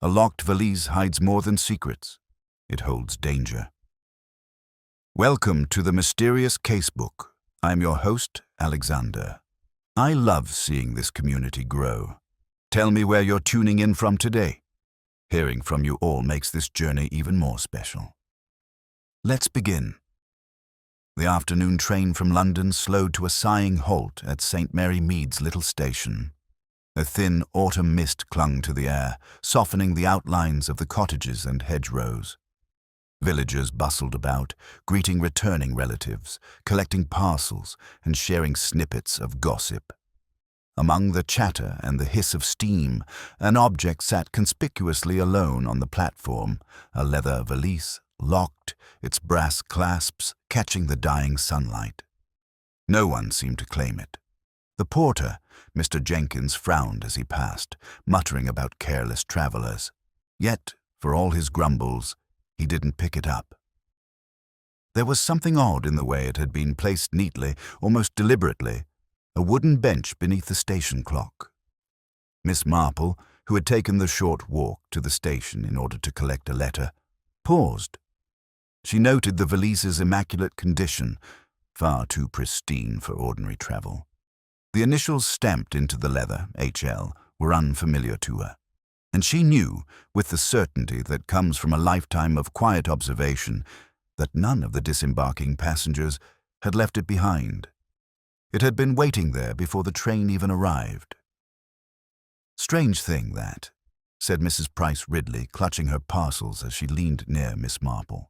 A locked valise hides more than secrets. It holds danger. Welcome to the Mysterious Casebook. I'm your host, Alexander. I love seeing this community grow. Tell me where you're tuning in from today. Hearing from you all makes this journey even more special. Let's begin. The afternoon train from London slowed to a sighing halt at St. Mary Mead's little station. A thin autumn mist clung to the air, softening the outlines of the cottages and hedgerows. Villagers bustled about, greeting returning relatives, collecting parcels, and sharing snippets of gossip. Among the chatter and the hiss of steam, an object sat conspicuously alone on the platform, a leather valise, locked, its brass clasps catching the dying sunlight. No one seemed to claim it. The porter, Mr. Jenkins, frowned as he passed, muttering about careless travelers. Yet, for all his grumbles, he didn't pick it up. There was something odd in the way it had been placed neatly, almost deliberately, a wooden bench beneath the station clock. Miss Marple, who had taken the short walk to the station in order to collect a letter, paused. She noted the valise's immaculate condition, far too pristine for ordinary travel. The initials stamped into the leather, HL, were unfamiliar to her, and she knew, with the certainty that comes from a lifetime of quiet observation, that none of the disembarking passengers had left it behind. It had been waiting there before the train even arrived. "Strange thing, that," said Mrs. Price Ridley, clutching her parcels as she leaned near Miss Marple.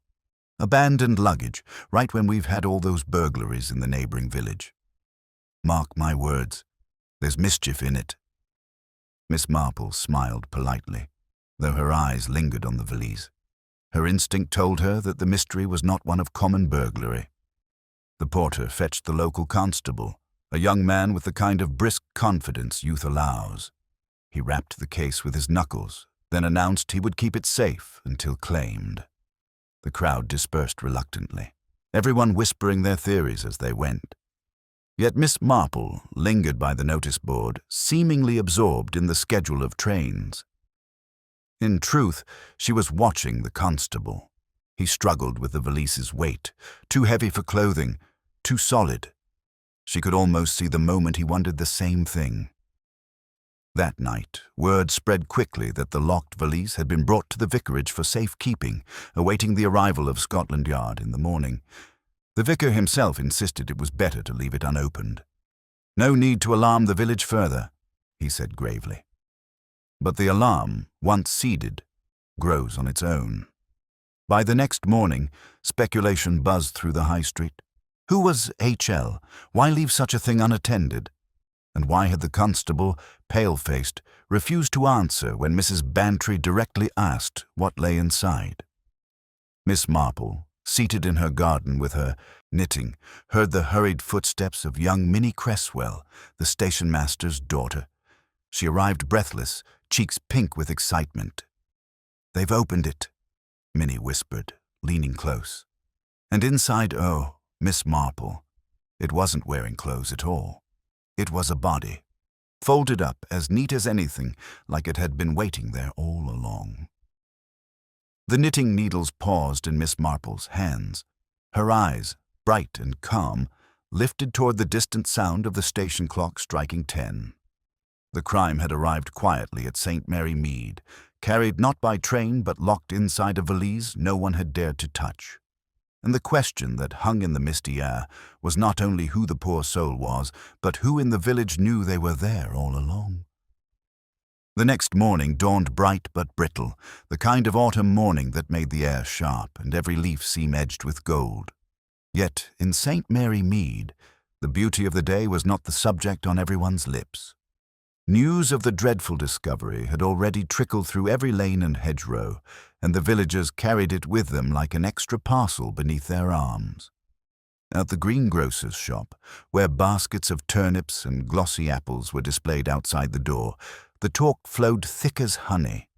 "Abandoned luggage, right when we've had all those burglaries in the neighboring village. Mark my words, there's mischief in it." Miss Marple smiled politely, though her eyes lingered on the valise. Her instinct told her that the mystery was not one of common burglary. The porter fetched the local constable, a young man with the kind of brisk confidence youth allows. He rapped the case with his knuckles, then announced he would keep it safe until claimed. The crowd dispersed reluctantly, everyone whispering their theories as they went. Yet Miss Marple lingered by the notice board, seemingly absorbed in the schedule of trains. In truth, she was watching the constable. He struggled with the valise's weight, too heavy for clothing, too solid. She could almost see the moment he wondered the same thing. That night, word spread quickly that the locked valise had been brought to the vicarage for safekeeping, awaiting the arrival of Scotland Yard in the morning. The vicar himself insisted it was better to leave it unopened. "No need to alarm the village further," he said gravely. But the alarm, once seeded, grows on its own. By the next morning, speculation buzzed through the high street. Who was HL? Why leave such a thing unattended? And why had the constable, pale-faced, refused to answer when Mrs. Bantry directly asked what lay inside? Miss Marple, seated in her garden with her knitting, heard the hurried footsteps of young Minnie Cresswell, the station-master's daughter. She arrived breathless, cheeks pink with excitement. "They've opened it," Minnie whispered, leaning close. And inside, oh, Miss Marple, it wasn't wearing clothes at all. It was a body, folded up as neat as anything, like it had been waiting there all along. The knitting needles paused in Miss Marple's hands. Her eyes, bright and calm, lifted toward the distant sound of the station clock striking 10. The crime had arrived quietly at St. Mary Mead, carried not by train but locked inside a valise no one had dared to touch. And the question that hung in the misty air was not only who the poor soul was, but who in the village knew they were there all along. The next morning dawned bright but brittle, the kind of autumn morning that made the air sharp and every leaf seem edged with gold. Yet in St. Mary Mead, the beauty of the day was not the subject on everyone's lips. News of the dreadful discovery had already trickled through every lane and hedgerow, and the villagers carried it with them like an extra parcel beneath their arms. At the greengrocer's shop, where baskets of turnips and glossy apples were displayed outside the door, the talk flowed thick as honey.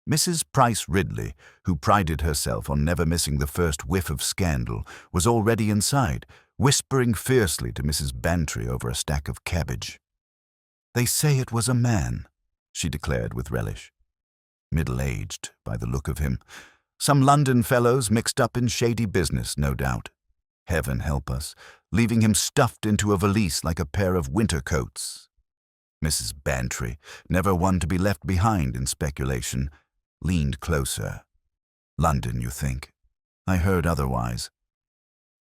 Mrs. Price Ridley, who prided herself on never missing the first whiff of scandal, was already inside, whispering fiercely to Mrs. Bantry over a stack of cabbage. "They say it was a man," she declared with relish. middle-aged by the look of him. Some London fellows mixed up in shady business, no doubt. Heaven help us, leaving him stuffed into a valise like a pair of winter coats. Mrs. Bantry, never one to be left behind in speculation, leaned closer. London, you think? I heard otherwise.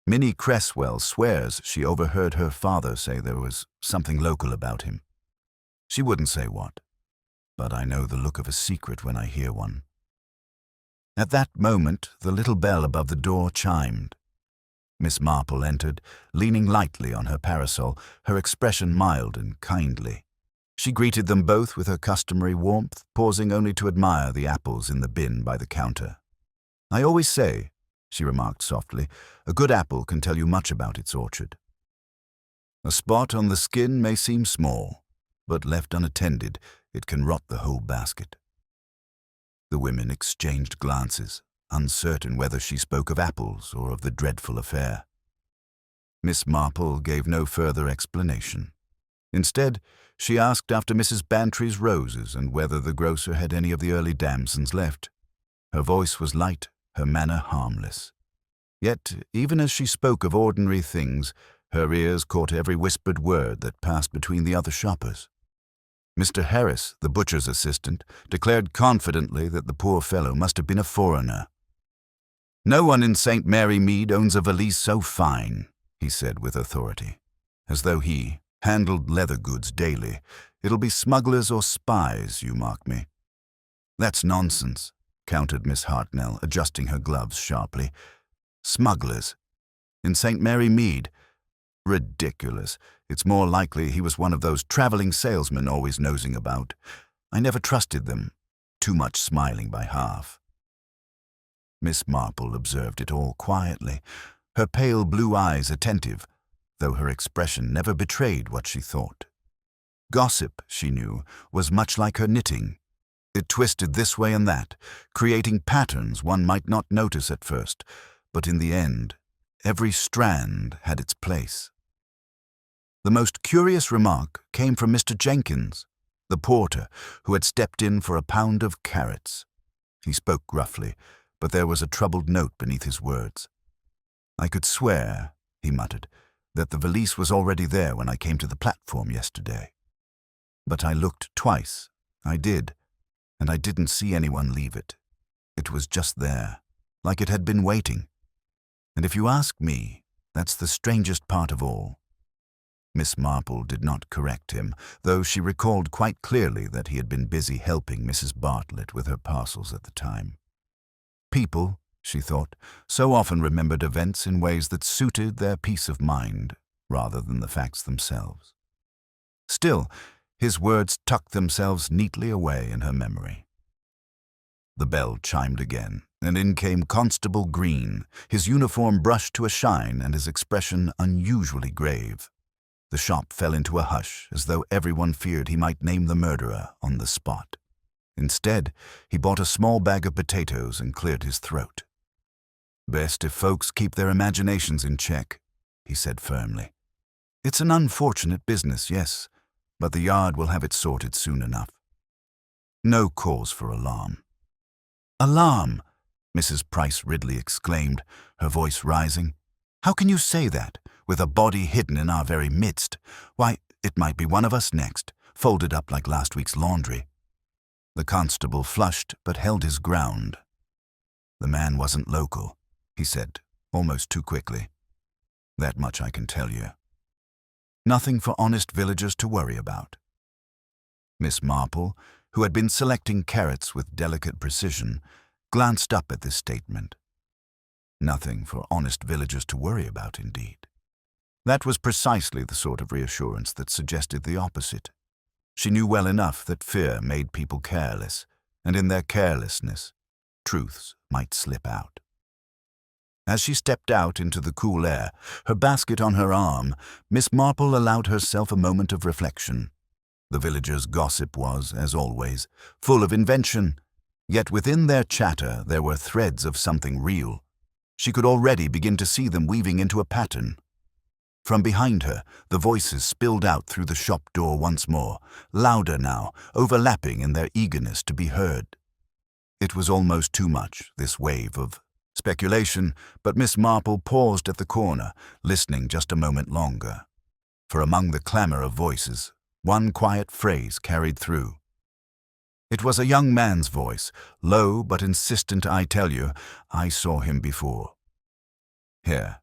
Minnie Cresswell swears she overheard her father say there was something local about him. She wouldn't say what, but I know the look of a secret when I hear one. At that moment, the little bell above the door chimed. Miss Marple entered, leaning lightly on her parasol, her expression mild and kindly. She greeted them both with her customary warmth, pausing only to admire the apples in the bin by the counter. "I always say," she remarked softly, "a good apple can tell you much about its orchard. A spot on the skin may seem small, but left unattended, it can rot the whole basket." The women exchanged glances, uncertain whether she spoke of apples or of the dreadful affair. Miss Marple gave no further explanation. Instead, she asked after Mrs. Bantry's roses and whether the grocer had any of the early damsons left. Her voice was light, her manner harmless. Yet, even as she spoke of ordinary things, her ears caught every whispered word that passed between the other shoppers. Mr. Harris, the butcher's assistant, declared confidently that the poor fellow must have been a foreigner. "No one in St. Mary Mead owns a valise so fine," he said with authority, as though he handled leather goods daily. "It'll be smugglers or spies, you mark me." "That's nonsense," countered Miss Hartnell, adjusting her gloves sharply. "Smugglers? In St. Mary Mead? Ridiculous. It's more likely he was one of those traveling salesmen always nosing about. I never trusted them. Too much smiling by half." Miss Marple observed it all quietly, her pale blue eyes attentive, though her expression never betrayed what she thought. Gossip, she knew, was much like her knitting. It twisted this way and that, creating patterns one might not notice at first, but in the end, every strand had its place. The most curious remark came from Mr. Jenkins, the porter, who had stepped in for a pound of carrots. He spoke gruffly, but there was a troubled note beneath his words. "I could swear," he muttered, "that the valise was already there when I came to the platform yesterday. But I looked twice, I did, and I didn't see anyone leave it. It was just there, like it had been waiting. And if you ask me, that's the strangest part of all." Miss Marple did not correct him, though she recalled quite clearly that he had been busy helping Mrs. Bartlett with her parcels at the time. People, she thought, so often remembered events in ways that suited their peace of mind, rather than the facts themselves. Still, his words tucked themselves neatly away in her memory. The bell chimed again, and in came Constable Green, his uniform brushed to a shine and his expression unusually grave. The shop fell into a hush, as though everyone feared he might name the murderer on the spot. Instead, he bought a small bag of potatoes and cleared his throat. "Best if folks keep their imaginations in check," he said firmly. "It's an unfortunate business, yes, but the yard will have it sorted soon enough. No cause for alarm." "Alarm!" Mrs. Price Ridley exclaimed, her voice rising. "How can you say that, with a body hidden in our very midst? Why, it might be one of us next, folded up like last week's laundry." The constable flushed but held his ground. "The man wasn't local," he said, almost too quickly. "That much I can tell you. Nothing for honest villagers to worry about." Miss Marple, who had been selecting carrots with delicate precision, glanced up at this statement. Nothing for honest villagers to worry about, indeed. That was precisely the sort of reassurance that suggested the opposite. She knew well enough that fear made people careless, and in their carelessness, truths might slip out. As she stepped out into the cool air, her basket on her arm, Miss Marple allowed herself a moment of reflection. The villagers' gossip was, as always, full of invention, yet within their chatter there were threads of something real. She could already begin to see them weaving into a pattern. From behind her, the voices spilled out through the shop door once more, louder now, overlapping in their eagerness to be heard. It was almost too much, this wave of speculation, but Miss Marple paused at the corner, listening just a moment longer. For among the clamour of voices, one quiet phrase carried through. It was a young man's voice, low but insistent. "I tell you, I saw him before. Here,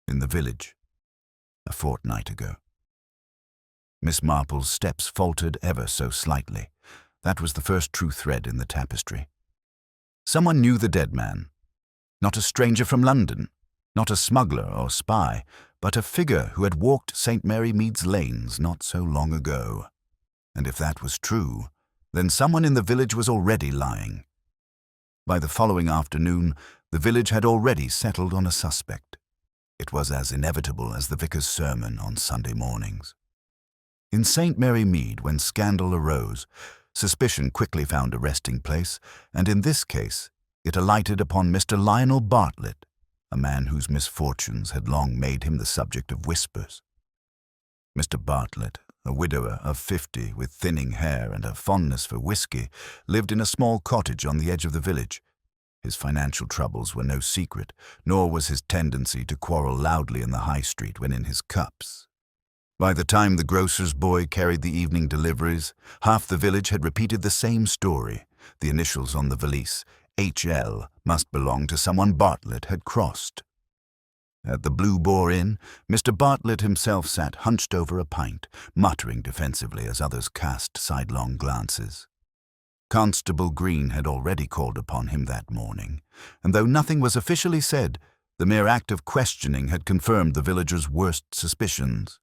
in the village, a fortnight ago." Miss Marple's steps faltered ever so slightly. That was the first true thread in the tapestry. Someone knew the dead man. Not a stranger from London, not a smuggler or spy, but a figure who had walked St. Mary Mead's lanes not so long ago. And if that was true, then someone in the village was already lying. By the following afternoon, the village had already settled on a suspect. It was as inevitable as the vicar's sermon on Sunday mornings. In St. Mary Mead, when scandal arose, suspicion quickly found a resting place, and in this case, it alighted upon Mr. Lionel Bartlett, a man whose misfortunes had long made him the subject of whispers. Mr. Bartlett, a widower of 50 with thinning hair and a fondness for whiskey, lived in a small cottage on the edge of the village. His financial troubles were no secret, nor was his tendency to quarrel loudly in the high street when in his cups. By the time the grocer's boy carried the evening deliveries, half the village had repeated the same story. The initials on the valise, HL, must belong to someone Bartlett had crossed. At the Blue Boar Inn, Mr. Bartlett himself sat hunched over a pint, muttering defensively as others cast sidelong glances. Constable Green had already called upon him that morning, and though nothing was officially said, the mere act of questioning had confirmed the villagers' worst suspicions.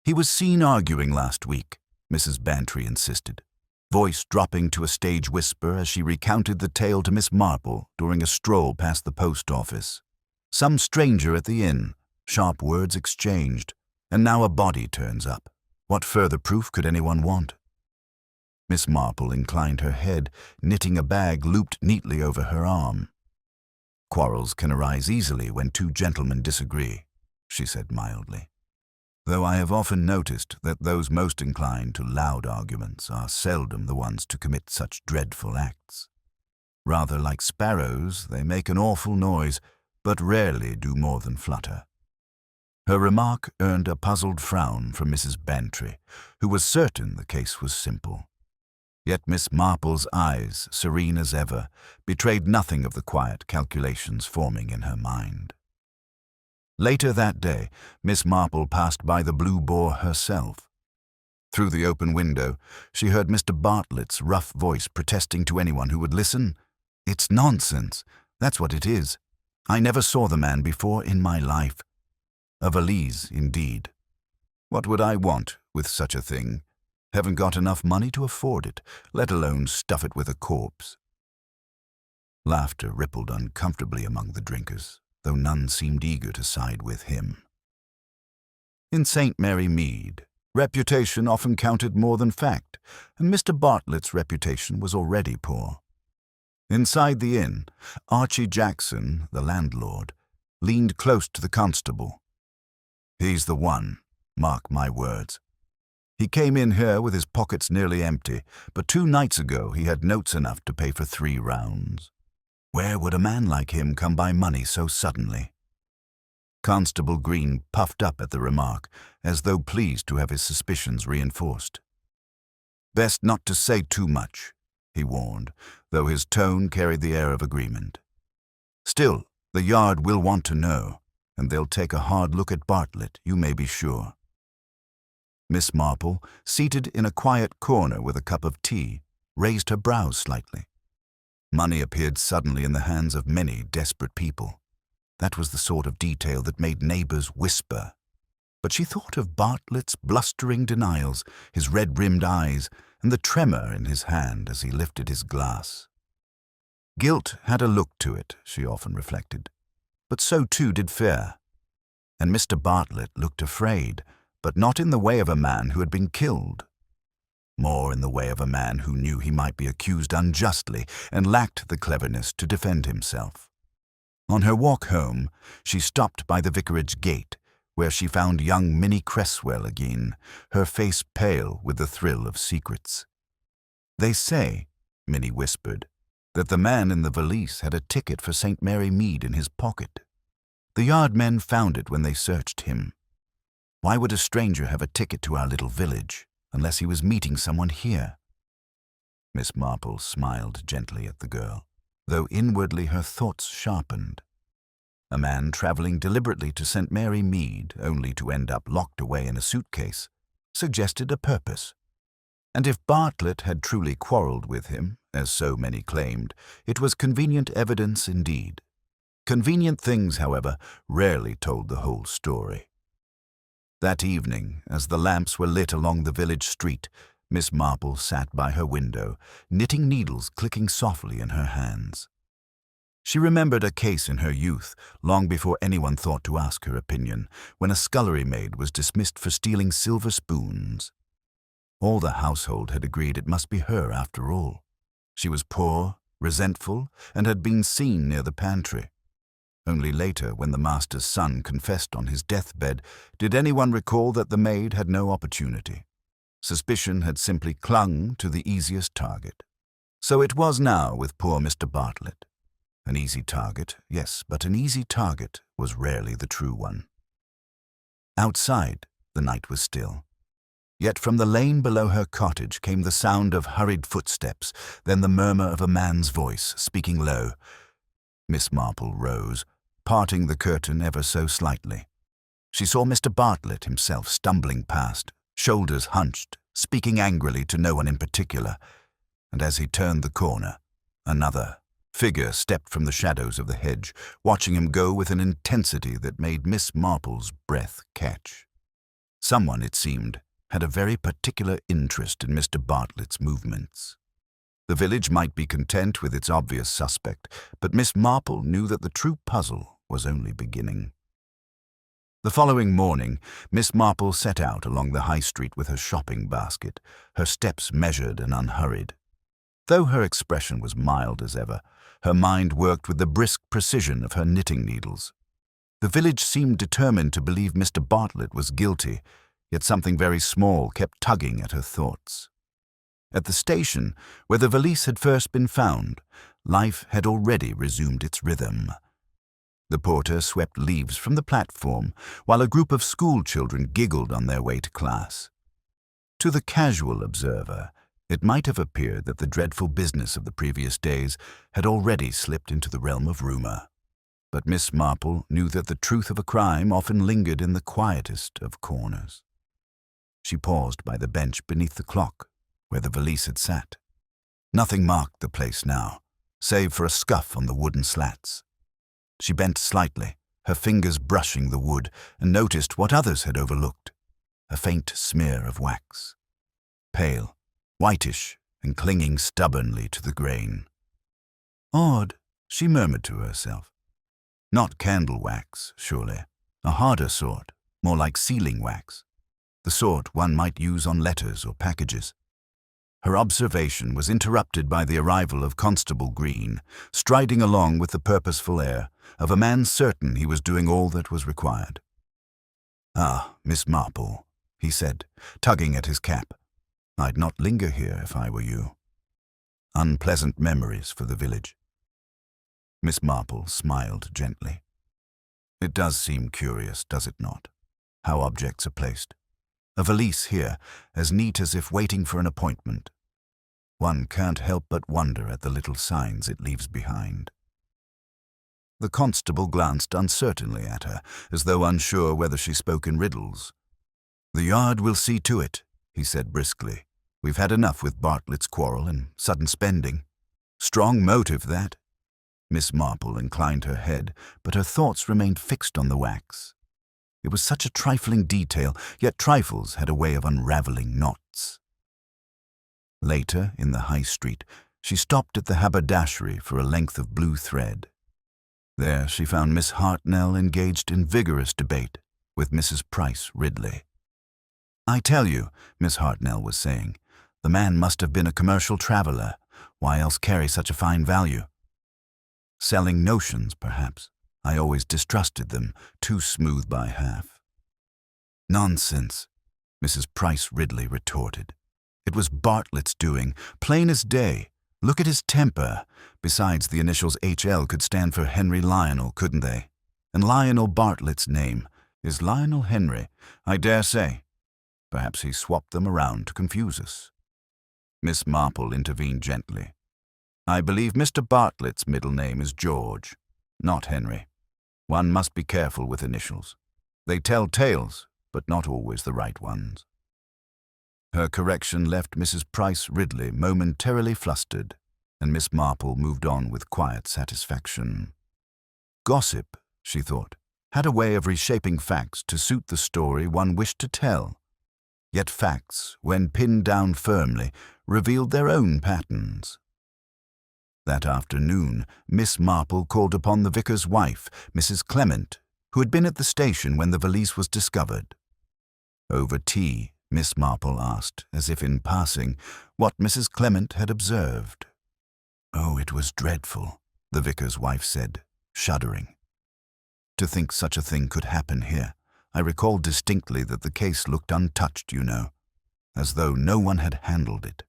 "He was seen arguing last week," Mrs. Bantry insisted, voice dropping to a stage whisper as she recounted the tale to Miss Marple during a stroll past the post office. Some stranger at the inn, sharp words exchanged, and now a body turns up. What further proof could anyone want? Miss Marple inclined her head, knitting a bag looped neatly over her arm. "Quarrels can arise easily when two gentlemen disagree," she said mildly. "Though I have often noticed that those most inclined to loud arguments are seldom the ones to commit such dreadful acts. Rather like sparrows, they make an awful noise, but rarely do more than flutter." Her remark earned a puzzled frown from Mrs. Bantry, who was certain the case was simple. Yet Miss Marple's eyes, serene as ever, betrayed nothing of the quiet calculations forming in her mind. Later that day, Miss Marple passed by the Blue Boar herself. Through the open window, she heard Mr. Bartlett's rough voice protesting to anyone who would listen. "It's nonsense. That's what it is. I never saw the man before in my life. A valise, indeed. What would I want with such a thing? Haven't got enough money to afford it, let alone stuff it with a corpse." Laughter rippled uncomfortably among the drinkers, though none seemed eager to side with him. In St. Mary Mead, reputation often counted more than fact, and Mr. Bartlett's reputation was already poor. Inside the inn, Archie Jackson, the landlord, leaned close to the constable. "He's the one, mark my words. He came in here with his pockets nearly empty, but 2 nights ago he had notes enough to pay for 3 rounds. Where would a man like him come by money so suddenly?" Constable Green puffed up at the remark, as though pleased to have his suspicions reinforced. "Best not to say too much," he warned, though his tone carried the air of agreement. "Still, the yard will want to know, and they'll take a hard look at Bartlett, you may be sure." Miss Marple, seated in a quiet corner with a cup of tea, raised her brows slightly. Money appeared suddenly in the hands of many desperate people. That was the sort of detail that made neighbors whisper. But she thought of Bartlett's blustering denials, his red-rimmed eyes, and the tremor in his hand as he lifted his glass. Guilt had a look to it, she often reflected, but so too did fear. And Mr. Bartlett looked afraid, but not in the way of a man who had been killed. More in the way of a man who knew he might be accused unjustly and lacked the cleverness to defend himself. On her walk home, she stopped by the vicarage gate, where she found young Minnie Cresswell again, her face pale with the thrill of secrets. "They say," Minnie whispered, that the man in the valise had a ticket for St. Mary Mead in his pocket. The yard men found it when they searched him. Why would a stranger have a ticket to our little village, unless he was meeting someone here? Miss Marple smiled gently at the girl, though inwardly her thoughts sharpened. A man traveling deliberately to St. Mary Mead, only to end up locked away in a suitcase, suggested a purpose. And if Bartlett had truly quarreled with him, as so many claimed, it was convenient evidence indeed. Convenient things, however, rarely told the whole story. That evening, as the lamps were lit along the village street, Miss Marple sat by her window, knitting needles clicking softly in her hands. She remembered a case in her youth, long before anyone thought to ask her opinion, when a scullery maid was dismissed for stealing silver spoons. All the household had agreed it must be her after all. She was poor, resentful, and had been seen near the pantry. Only later, when the master's son confessed on his deathbed, did anyone recall that the maid had no opportunity. Suspicion had simply clung to the easiest target. So it was now with poor Mr. Bartlett. An easy target, yes, but an easy target was rarely the true one. Outside, the night was still. Yet from the lane below her cottage came the sound of hurried footsteps, then the murmur of a man's voice, speaking low. Miss Marple rose, parting the curtain ever so slightly. She saw Mr. Bartlett himself stumbling past, shoulders hunched, speaking angrily to no one in particular, and as he turned the corner, another figure stepped from the shadows of the hedge, watching him go with an intensity that made Miss Marple's breath catch. Someone, it seemed, had a very particular interest in Mr. Bartlett's movements. The village might be content with its obvious suspect, but Miss Marple knew that the true puzzle was only beginning. The following morning, Miss Marple set out along the high street with her shopping basket, her steps measured and unhurried. Though her expression was mild as ever, her mind worked with the brisk precision of her knitting needles. The village seemed determined to believe Mr. Bartlett was guilty, yet something very small kept tugging at her thoughts. At the station, where the valise had first been found, life had already resumed its rhythm. The porter swept leaves from the platform, while a group of school children giggled on their way to class. To the casual observer, it might have appeared that the dreadful business of the previous days had already slipped into the realm of rumor. But Miss Marple knew that the truth of a crime often lingered in the quietest of corners. She paused by the bench beneath the clock, where the valise had sat. Nothing marked the place now, save for a scuff on the wooden slats. She bent slightly, her fingers brushing the wood, and noticed what others had overlooked, a faint smear of wax. Pale, whitish, and clinging stubbornly to the grain. Odd, she murmured to herself. Not candle wax, surely. A harder sort, more like sealing wax. The sort one might use on letters or packages. Her observation was interrupted by the arrival of Constable Green, striding along with the purposeful air of a man certain he was doing all that was required. "Ah, Miss Marple," he said, tugging at his cap. "I'd not linger here if I were you. Unpleasant memories for the village." Miss Marple smiled gently. "It does seem curious, does it not, how objects are placed? A valise here, as neat as if waiting for an appointment. One can't help but wonder at the little signs it leaves behind." The constable glanced uncertainly at her, as though unsure whether she spoke in riddles. "The yard will see to it," he said briskly. "We've had enough with Bartlett's quarrel and sudden spending. Strong motive, that." Miss Marple inclined her head, but her thoughts remained fixed on the wax. It was such a trifling detail, yet trifles had a way of unraveling knots. Later, in the high street, she stopped at the haberdashery for a length of blue thread. There she found Miss Hartnell engaged in vigorous debate with Mrs. Price Ridley. "I tell you," Miss Hartnell was saying, "the man must have been a commercial traveler. Why else carry such a fine value? Selling notions, perhaps. I always distrusted them, too smooth by half." "Nonsense," Mrs. Price Ridley retorted. "It was Bartlett's doing, plain as day. Look at his temper. Besides, the initials HL could stand for Henry Lionel, couldn't they? And Lionel Bartlett's name. Is Lionel Henry? I dare say. Perhaps he swapped them around to confuse us. Miss Marple intervened gently. I believe Mr. Bartlett's middle name is George, not Henry. One must be careful with initials. They tell tales, but not always the right ones. Her correction left Mrs. Price Ridley momentarily flustered, and Miss Marple moved on with quiet satisfaction. Gossip, she thought, had a way of reshaping facts to suit the story one wished to tell. Yet facts, when pinned down firmly, revealed their own patterns. That afternoon, Miss Marple called upon the vicar's wife, Mrs. Clement, who had been at the station when the valise was discovered. Over tea, Miss Marple asked, as if in passing, what Mrs. Clement had observed. Oh, it was dreadful, the vicar's wife said, shuddering. To think such a thing could happen here. I recall distinctly that the case looked untouched, you know, as though no one had handled it.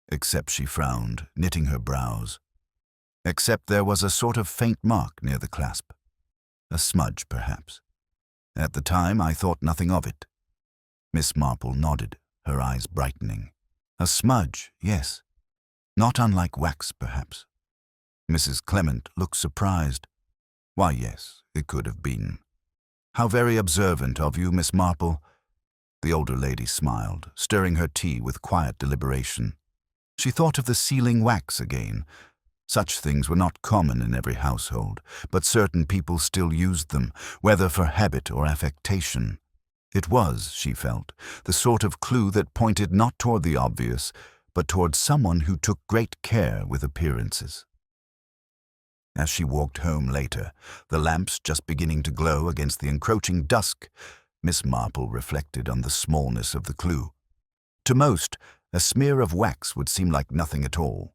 Except, she frowned, knitting her brows. Except there was a sort of faint mark near the clasp. A smudge, perhaps. At the time, I thought nothing of it. Miss Marple nodded, her eyes brightening. A smudge, yes. Not unlike wax, perhaps. Mrs. Clement looked surprised. Why, yes, it could have been. How very observant of you, Miss Marple. The older lady smiled, stirring her tea with quiet deliberation. She thought of the sealing wax again. Such things were not common in every household, but certain people still used them, whether for habit or affectation. It was, she felt, the sort of clue that pointed not toward the obvious, but toward someone who took great care with appearances. As she walked home later, the lamps just beginning to glow against the encroaching dusk, Miss Marple reflected on the smallness of the clue. To most, a smear of wax would seem like nothing at all.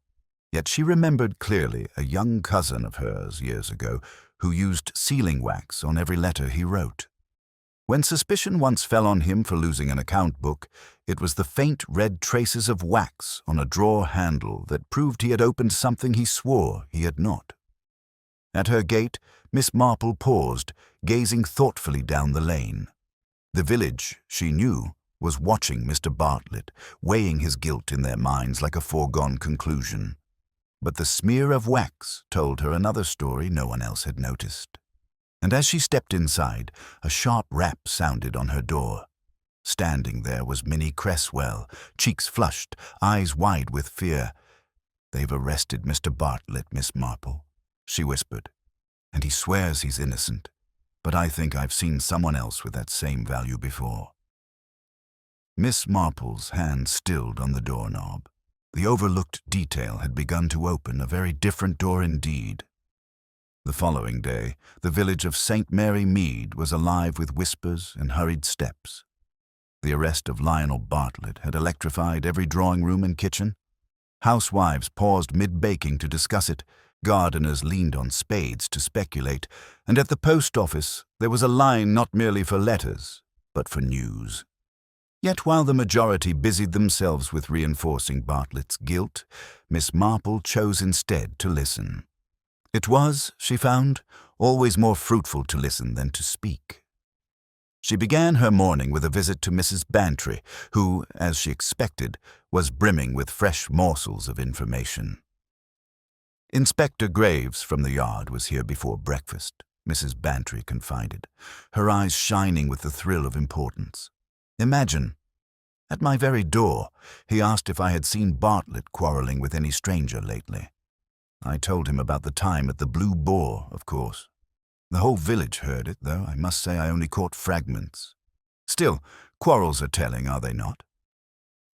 Yet she remembered clearly a young cousin of hers years ago who used sealing wax on every letter he wrote. When suspicion once fell on him for losing an account book, it was the faint red traces of wax on a drawer handle that proved he had opened something he swore he had not. At her gate, Miss Marple paused, gazing thoughtfully down the lane. The village, she knew, was watching Mr. Bartlett, weighing his guilt in their minds like a foregone conclusion. But the smear of wax told her another story no one else had noticed. And as she stepped inside, a sharp rap sounded on her door. Standing there was Minnie Cresswell, cheeks flushed, eyes wide with fear. "They've arrested Mr. Bartlett, Miss Marple," she whispered, "and he swears he's innocent, but I think I've seen someone else with that same value before." Miss Marple's hand stilled on the doorknob. The overlooked detail had begun to open a very different door indeed. The following day, the village of St. Mary Mead was alive with whispers and hurried steps. The arrest of Lionel Bartlett had electrified every drawing room and kitchen. Housewives paused mid-baking to discuss it, gardeners leaned on spades to speculate, and at the post office there was a line not merely for letters, but for news. Yet while the majority busied themselves with reinforcing Bartlett's guilt, Miss Marple chose instead to listen. It was, she found, always more fruitful to listen than to speak. She began her morning with a visit to Mrs. Bantry, who, as she expected, was brimming with fresh morsels of information. "Inspector Graves from the yard was here before breakfast," Mrs. Bantry confided, her eyes shining with the thrill of importance. "Imagine, at my very door, he asked if I had seen Bartlett quarreling with any stranger lately. I told him about the time at the Blue Boar, of course. The whole village heard it, though I must say I only caught fragments. Still, quarrels are telling, are they not?"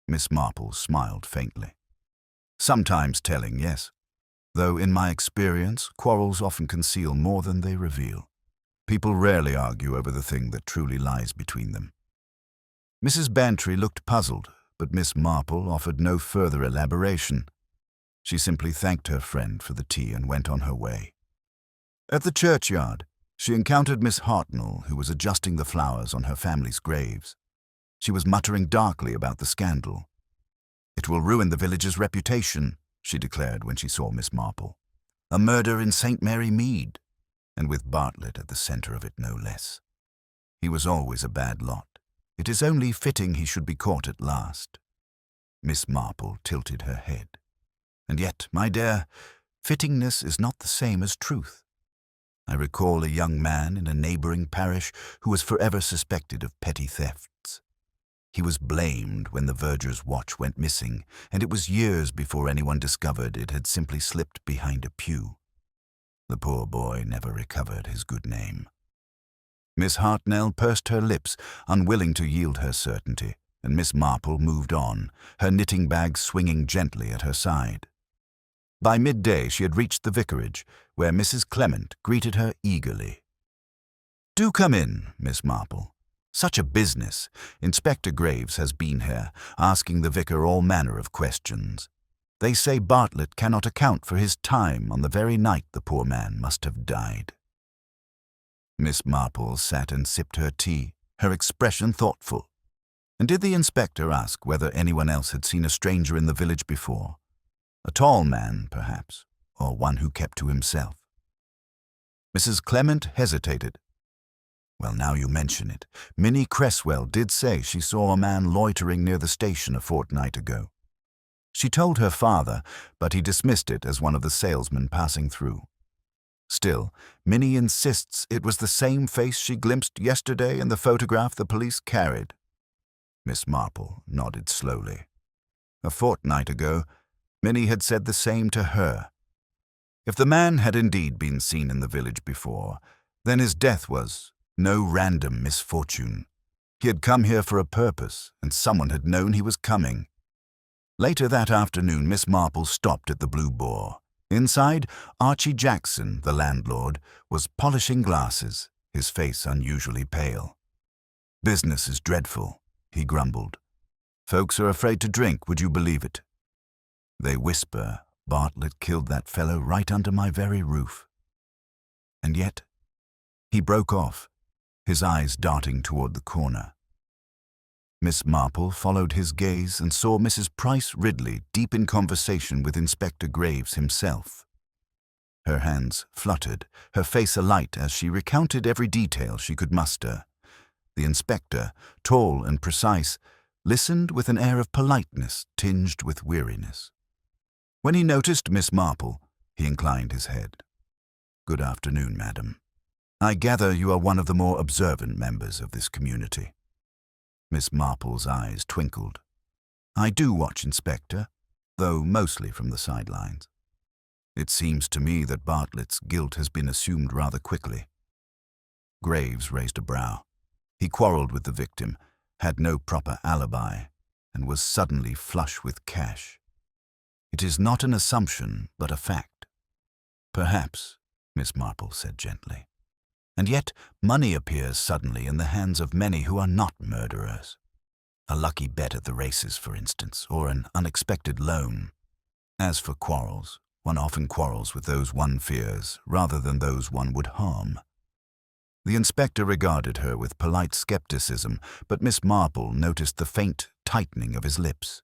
Miss Marple smiled faintly. "Sometimes telling, yes. Though in my experience, quarrels often conceal more than they reveal. People rarely argue over the thing that truly lies between them." Mrs. Bantry looked puzzled, but Miss Marple offered no further elaboration. She simply thanked her friend for the tea and went on her way. At the churchyard, she encountered Miss Hartnell, who was adjusting the flowers on her family's graves. She was muttering darkly about the scandal. "It will ruin the village's reputation," she declared when she saw Miss Marple. "A murder in St. Mary Mead, and with Bartlett at the center of it no less. He was always a bad lot. It is only fitting he should be caught at last." Miss Marple tilted her head. "And yet, my dear, fittingness is not the same as truth. I recall a young man in a neighboring parish who was forever suspected of petty thefts. He was blamed when the verger's watch went missing, and it was years before anyone discovered it had simply slipped behind a pew. The poor boy never recovered his good name." Miss Hartnell pursed her lips, unwilling to yield her certainty, and Miss Marple moved on, her knitting bag swinging gently at her side. By midday she had reached the vicarage, where Mrs. Clement greeted her eagerly. "Do come in, Miss Marple. Such a business. Inspector Graves has been here, asking the vicar all manner of questions. They say Bartlett cannot account for his time on the very night the poor man must have died." Miss Marple sat and sipped her tea, her expression thoughtful. And did the inspector ask whether anyone else had seen a stranger in the village before? A tall man, perhaps, or one who kept to himself? Mrs. Clement hesitated. "Well, now you mention it, Minnie Cresswell did say she saw a man loitering near the station a fortnight ago. She told her father, but he dismissed it as one of the salesmen passing through. Still, Minnie insists it was the same face she glimpsed yesterday in the photograph the police carried." Miss Marple nodded slowly. A fortnight ago, Minnie had said the same to her. If the man had indeed been seen in the village before, then his death was no random misfortune. He had come here for a purpose, and someone had known he was coming. Later that afternoon, Miss Marple stopped at the Blue Boar. Inside, Archie Jackson, the landlord, was polishing glasses, his face unusually pale. "Business is dreadful," he grumbled. "Folks are afraid to drink, would you believe it? They whisper Bartlett killed that fellow right under my very roof. And yet—" He broke off, his eyes darting toward the corner. Miss Marple followed his gaze and saw Mrs. Price Ridley deep in conversation with Inspector Graves himself. Her hands fluttered, her face alight as she recounted every detail she could muster. The inspector, tall and precise, listened with an air of politeness tinged with weariness. When he noticed Miss Marple, he inclined his head. "Good afternoon, madam. I gather you are one of the more observant members of this community." Miss Marple's eyes twinkled. "I do watch, Inspector, though mostly from the sidelines. It seems to me that Bartlett's guilt has been assumed rather quickly." Graves raised a brow. He quarreled with the victim, had no proper alibi, and was suddenly flush with cash. "It is not an assumption, but a fact." "Perhaps," Miss Marple said gently. "And yet money appears suddenly in the hands of many who are not murderers. A lucky bet at the races, for instance, or an unexpected loan. As for quarrels, one often quarrels with those one fears rather than those one would harm." The inspector regarded her with polite skepticism, but Miss Marple noticed the faint tightening of his lips.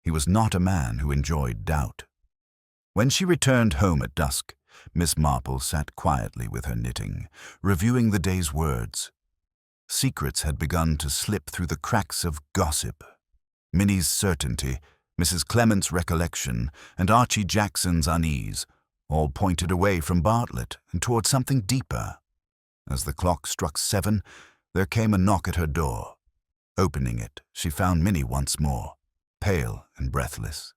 He was not a man who enjoyed doubt. When she returned home at dusk, Miss Marple sat quietly with her knitting, reviewing the day's words. Secrets had begun to slip through the cracks of gossip. Minnie's certainty, Mrs. Clement's recollection, and Archie Jackson's unease all pointed away from Bartlett and toward something deeper. As the clock struck 7, there came a knock at her door. Opening it, she found Minnie once more, pale and breathless.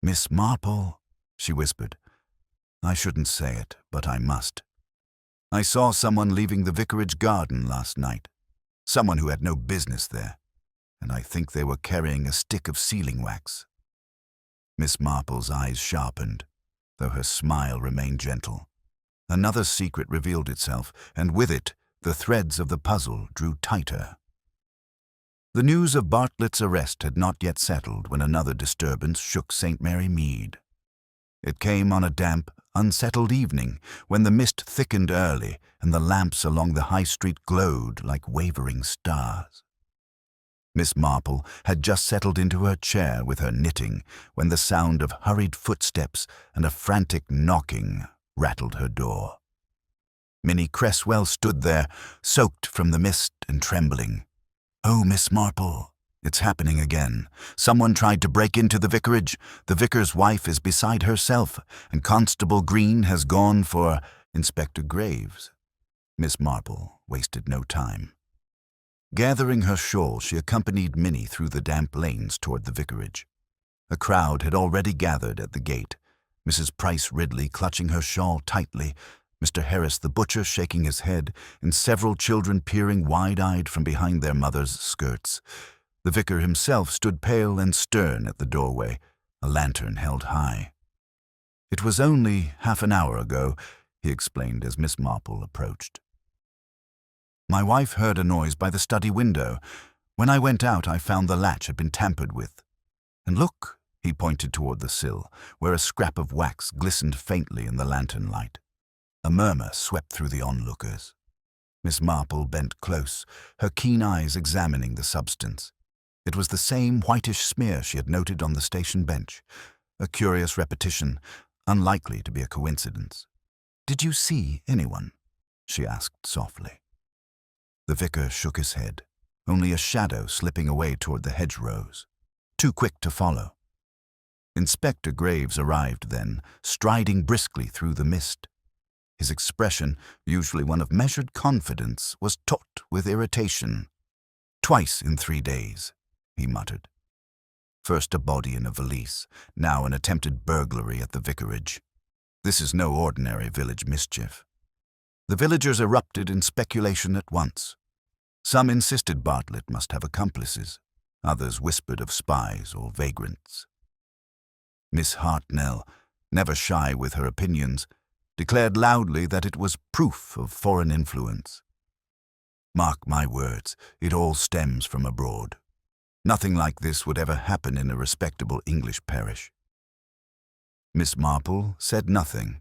"Miss Marple," she whispered. "I shouldn't say it, but I must. I saw someone leaving the vicarage garden last night, someone who had no business there, and I think they were carrying a stick of sealing wax." Miss Marple's eyes sharpened, though her smile remained gentle. Another secret revealed itself, and with it, the threads of the puzzle drew tighter. The news of Bartlett's arrest had not yet settled when another disturbance shook St. Mary Mead. It came on a damp, unsettled evening when the mist thickened early and the lamps along the high street glowed like wavering stars. Miss Marple had just settled into her chair with her knitting when the sound of hurried footsteps and a frantic knocking rattled her door. Minnie Cresswell stood there, soaked from the mist and trembling. "Oh, Miss Marple, it's happening again. Someone tried to break into the vicarage. The vicar's wife is beside herself, and Constable Green has gone for Inspector Graves." Miss Marple wasted no time. Gathering her shawl, she accompanied Minnie through the damp lanes toward the vicarage. A crowd had already gathered at the gate, Mrs. Price Ridley clutching her shawl tightly, Mr. Harris the butcher shaking his head, and several children peering wide-eyed from behind their mothers' skirts. The vicar himself stood pale and stern at the doorway, a lantern held high. "It was only half an hour ago," he explained as Miss Marple approached. "My wife heard a noise by the study window. When I went out, I found the latch had been tampered with. And look," he pointed toward the sill, where a scrap of wax glistened faintly in the lantern light. A murmur swept through the onlookers. Miss Marple bent close, her keen eyes examining the substance. It was the same whitish smear she had noted on the station bench, a curious repetition, unlikely to be a coincidence. "Did you see anyone?" she asked softly. The vicar shook his head, only a shadow slipping away toward the hedgerows, too quick to follow. Inspector Graves arrived then, striding briskly through the mist. His expression, usually one of measured confidence, was taut with irritation. "Twice in 3 days," he muttered. First a body in a valise, now an attempted burglary at the vicarage. This is no ordinary village mischief. The villagers erupted in speculation at once. Some insisted Bartlett must have accomplices. Others whispered of spies or vagrants. Miss Hartnell, never shy with her opinions, declared loudly that it was proof of foreign influence. "Mark my words, it all stems from abroad. Nothing like this would ever happen in a respectable English parish." Miss Marple said nothing.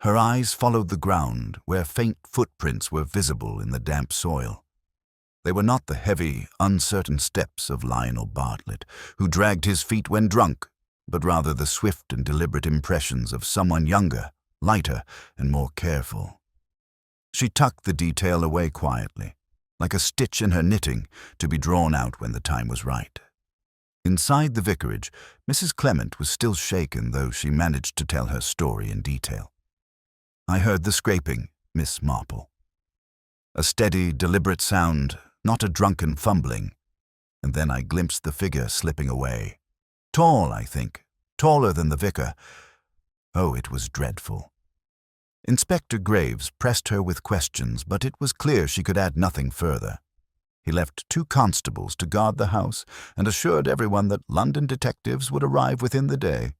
Her eyes followed the ground, where faint footprints were visible in the damp soil. They were not the heavy, uncertain steps of Lionel Bartlett, who dragged his feet when drunk, but rather the swift and deliberate impressions of someone younger, lighter, and more careful. She tucked the detail away quietly, like a stitch in her knitting, to be drawn out when the time was right. Inside the vicarage, Mrs. Clement was still shaken, though she managed to tell her story in detail. "I heard the scraping, Miss Marple. A steady, deliberate sound, not a drunken fumbling, and then I glimpsed the figure slipping away. Tall, I think, taller than the vicar. Oh, it was dreadful." Inspector Graves pressed her with questions, but it was clear she could add nothing further. He left 2 constables to guard the house and assured everyone that London detectives would arrive within the day.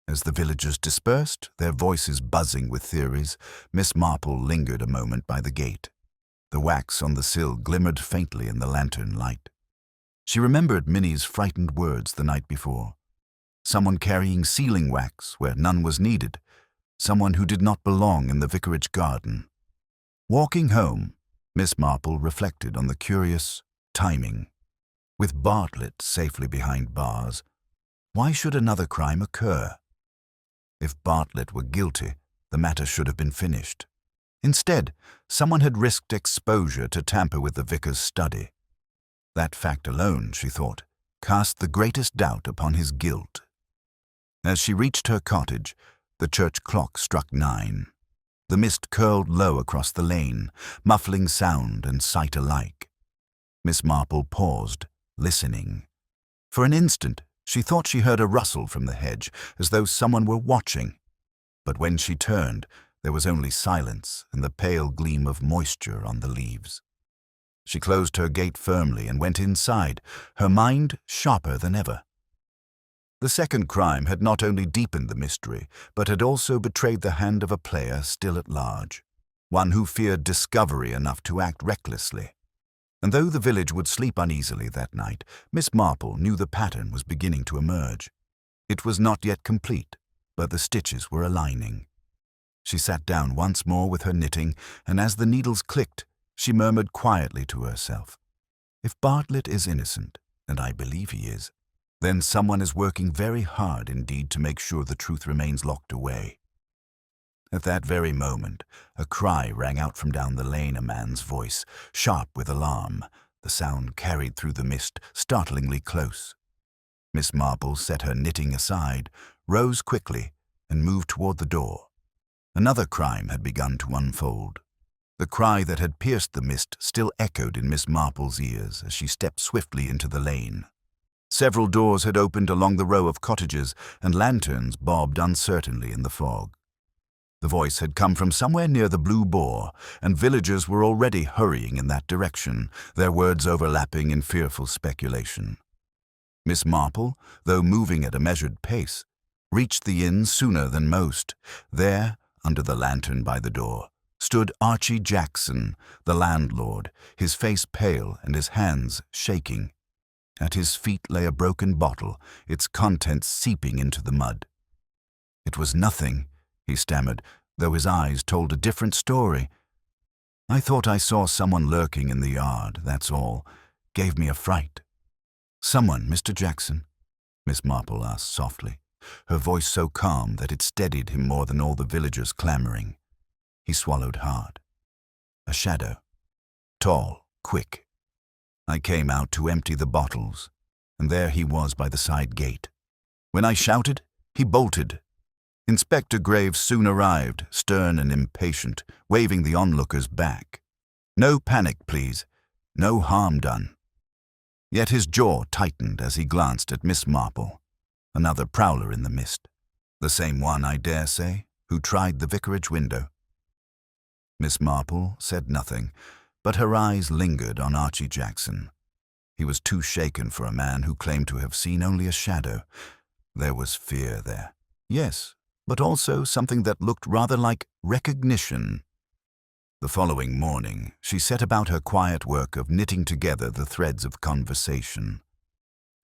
As the villagers dispersed, their voices buzzing with theories, Miss Marple lingered a moment by the gate. The wax on the sill glimmered faintly in the lantern light. She remembered Minnie's frightened words the night before. Someone carrying sealing wax where none was needed. Someone who did not belong in the vicarage garden. Walking home, Miss Marple reflected on the curious timing. With Bartlett safely behind bars, why should another crime occur? If Bartlett were guilty, the matter should have been finished. Instead, someone had risked exposure to tamper with the vicar's study. That fact alone, she thought, cast the greatest doubt upon his guilt. As she reached her cottage, the church clock struck 9. The mist curled low across the lane, muffling sound and sight alike. Miss Marple paused, listening. For an instant, she thought she heard a rustle from the hedge, as though someone were watching. But when she turned, there was only silence and the pale gleam of moisture on the leaves. She closed her gate firmly and went inside, her mind sharper than ever. The second crime had not only deepened the mystery, but had also betrayed the hand of a player still at large, one who feared discovery enough to act recklessly. And though the village would sleep uneasily that night, Miss Marple knew the pattern was beginning to emerge. It was not yet complete, but the stitches were aligning. She sat down once more with her knitting, and as the needles clicked, she murmured quietly to herself, If Bartlett is innocent, and I believe he is, then someone is working very hard indeed to make sure the truth remains locked away. At that very moment, a cry rang out from down the lane, a man's voice, sharp with alarm. The sound carried through the mist, startlingly close. Miss Marple set her knitting aside, rose quickly, and moved toward the door. Another crime had begun to unfold. The cry that had pierced the mist still echoed in Miss Marple's ears as she stepped swiftly into the lane. Several doors had opened along the row of cottages, and lanterns bobbed uncertainly in the fog. The voice had come from somewhere near the Blue Boar, and villagers were already hurrying in that direction, their words overlapping in fearful speculation. Miss Marple, though moving at a measured pace, reached the inn sooner than most. There, under the lantern by the door, stood Archie Jackson, the landlord, his face pale and his hands shaking. At his feet lay a broken bottle, its contents seeping into the mud. "It was nothing," he stammered, though his eyes told a different story. "I thought I saw someone lurking in the yard, that's all. Gave me a fright." "Someone, Mr. Jackson?" Miss Marple asked softly, her voice so calm that it steadied him more than all the villagers clamoring. He swallowed hard. "A shadow. Tall, quick. I came out to empty the bottles, and there he was by the side gate. When I shouted, he bolted. Inspector Graves soon arrived, stern and impatient, waving the onlookers back. No panic, please. No harm done." Yet his jaw tightened as he glanced at Miss Marple, another prowler in the mist. The same one, I dare say, who tried the vicarage window. Miss Marple said nothing, but her eyes lingered on Archie Jackson. He was too shaken for a man who claimed to have seen only a shadow. There was fear there. Yes, but also something that looked rather like recognition. The following morning, she set about her quiet work of knitting together the threads of conversation.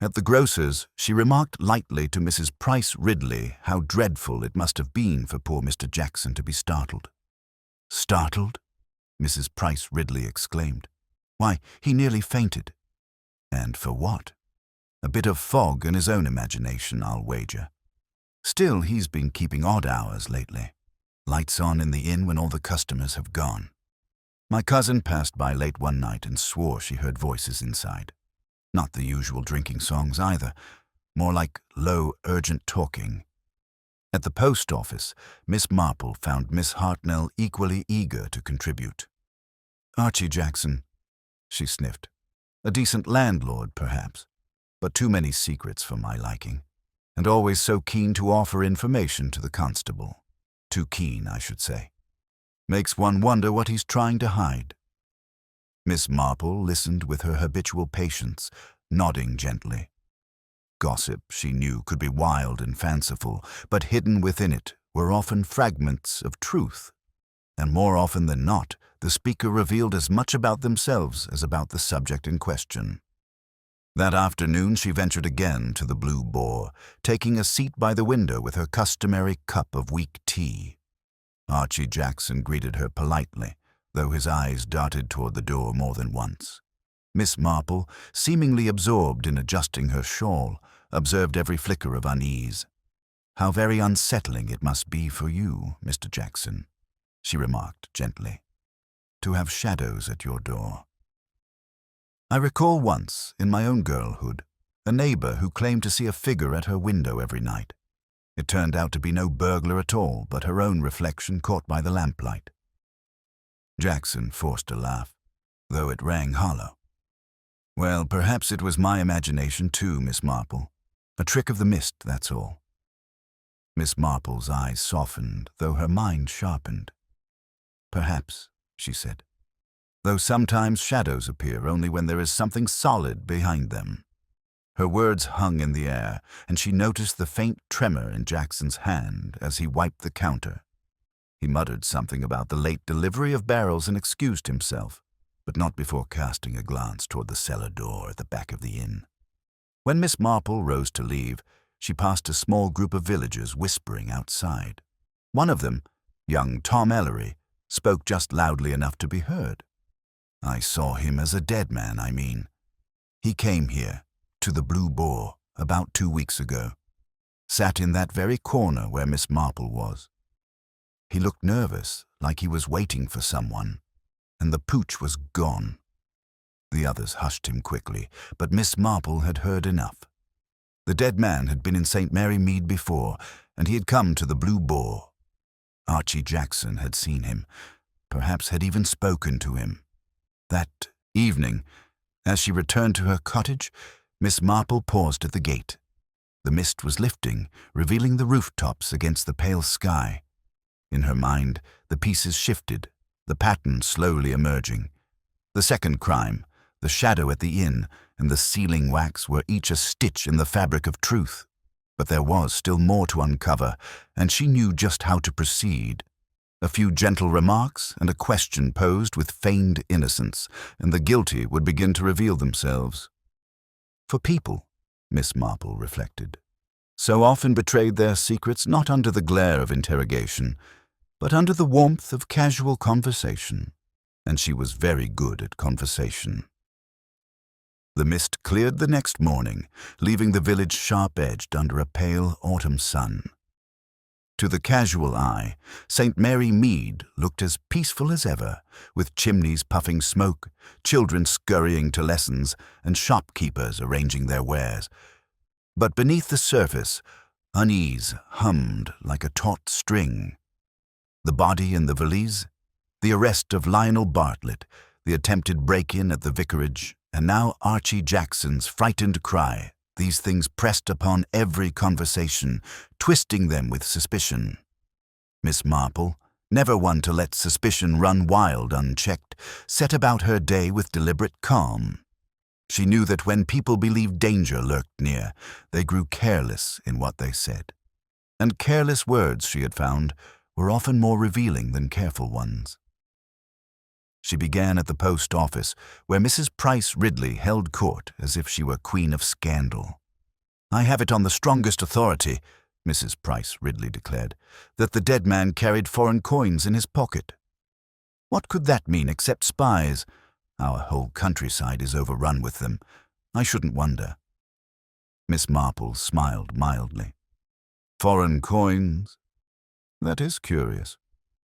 At the grocer's, she remarked lightly to Mrs. Price Ridley how dreadful it must have been for poor Mr. Jackson to be startled. "Startled?" Mrs. Price Ridley exclaimed. "Why, he nearly fainted." "And for what? A bit of fog in his own imagination, I'll wager. Still, he's been keeping odd hours lately. Lights on in the inn when all the customers have gone. My cousin passed by late one night and swore she heard voices inside. Not the usual drinking songs either, more like low, urgent talking." At the post office, Miss Marple found Miss Hartnell equally eager to contribute. "Archie Jackson," she sniffed. "A decent landlord, perhaps, but too many secrets for my liking, and always so keen to offer information to the constable. Too keen, I should say. Makes one wonder what he's trying to hide." Miss Marple listened with her habitual patience, nodding gently. Gossip, she knew, could be wild and fanciful, but hidden within it were often fragments of truth, and more often than not, the speaker revealed as much about themselves as about the subject in question. That afternoon she ventured again to the Blue Boar, taking a seat by the window with her customary cup of weak tea. Archie Jackson greeted her politely, though his eyes darted toward the door more than once. Miss Marple, seemingly absorbed in adjusting her shawl, observed every flicker of unease. "How very unsettling it must be for you, Mr. Jackson," she remarked gently, "to have shadows at your door. I recall once, in my own girlhood, a neighbor who claimed to see a figure at her window every night. It turned out to be no burglar at all, but her own reflection caught by the lamplight." Jackson forced a laugh, though it rang hollow. "Well, perhaps it was my imagination too, Miss Marple. A trick of the mist, that's all." Miss Marple's eyes softened, though her mind sharpened. "Perhaps," she said, "though sometimes shadows appear only when there is something solid behind them." Her words hung in the air, and she noticed the faint tremor in Jackson's hand as he wiped the counter. He muttered something about the late delivery of barrels and excused himself, but not before casting a glance toward the cellar door at the back of the inn. When Miss Marple rose to leave, she passed a small group of villagers whispering outside. One of them, young Tom Ellery, spoke just loudly enough to be heard. "I saw him as a dead man, I mean. He came here, to the Blue Boar, about 2 weeks ago. Sat in that very corner where Miss Marple was. He looked nervous, like he was waiting for someone, and the pooch was gone. The others hushed him quickly, but Miss Marple had heard enough. The dead man had been in St. Mary Mead before, and he had come to the Blue Boar. Archie Jackson had seen him, perhaps had even spoken to him. That evening, as she returned to her cottage, Miss Marple paused at the gate. The mist was lifting, revealing the rooftops against the pale sky. In her mind, the pieces shifted, the pattern slowly emerging. The second crime, the shadow at the inn, and the sealing wax were each a stitch in the fabric of truth. But there was still more to uncover, and she knew just how to proceed. A few gentle remarks and a question posed with feigned innocence, and the guilty would begin to reveal themselves. For people, Miss Marple reflected, so often betrayed their secrets not under the glare of interrogation, but under the warmth of casual conversation, and she was very good at conversation. The mist cleared the next morning, leaving the village sharp-edged under a pale autumn sun. To the casual eye, St. Mary Mead looked as peaceful as ever, with chimneys puffing smoke, children scurrying to lessons, and shopkeepers arranging their wares. But beneath the surface, unease hummed like a taut string. The body in the valise, the arrest of Lionel Bartlett, the attempted break-in at the vicarage, and now Archie Jackson's frightened cry, these things pressed upon every conversation, twisting them with suspicion. Miss Marple, never one to let suspicion run wild unchecked, set about her day with deliberate calm. She knew that when people believed danger lurked near, they grew careless in what they said. And careless words, she had found, were often more revealing than careful ones. She began at the post office, where Mrs. Price Ridley held court as if she were queen of scandal. "I have it on the strongest authority," Mrs. Price Ridley declared, "that the dead man carried foreign coins in his pocket." "What could that mean except spies? Our whole countryside is overrun with them. I shouldn't wonder." Miss Marple smiled mildly. "Foreign coins? That is curious.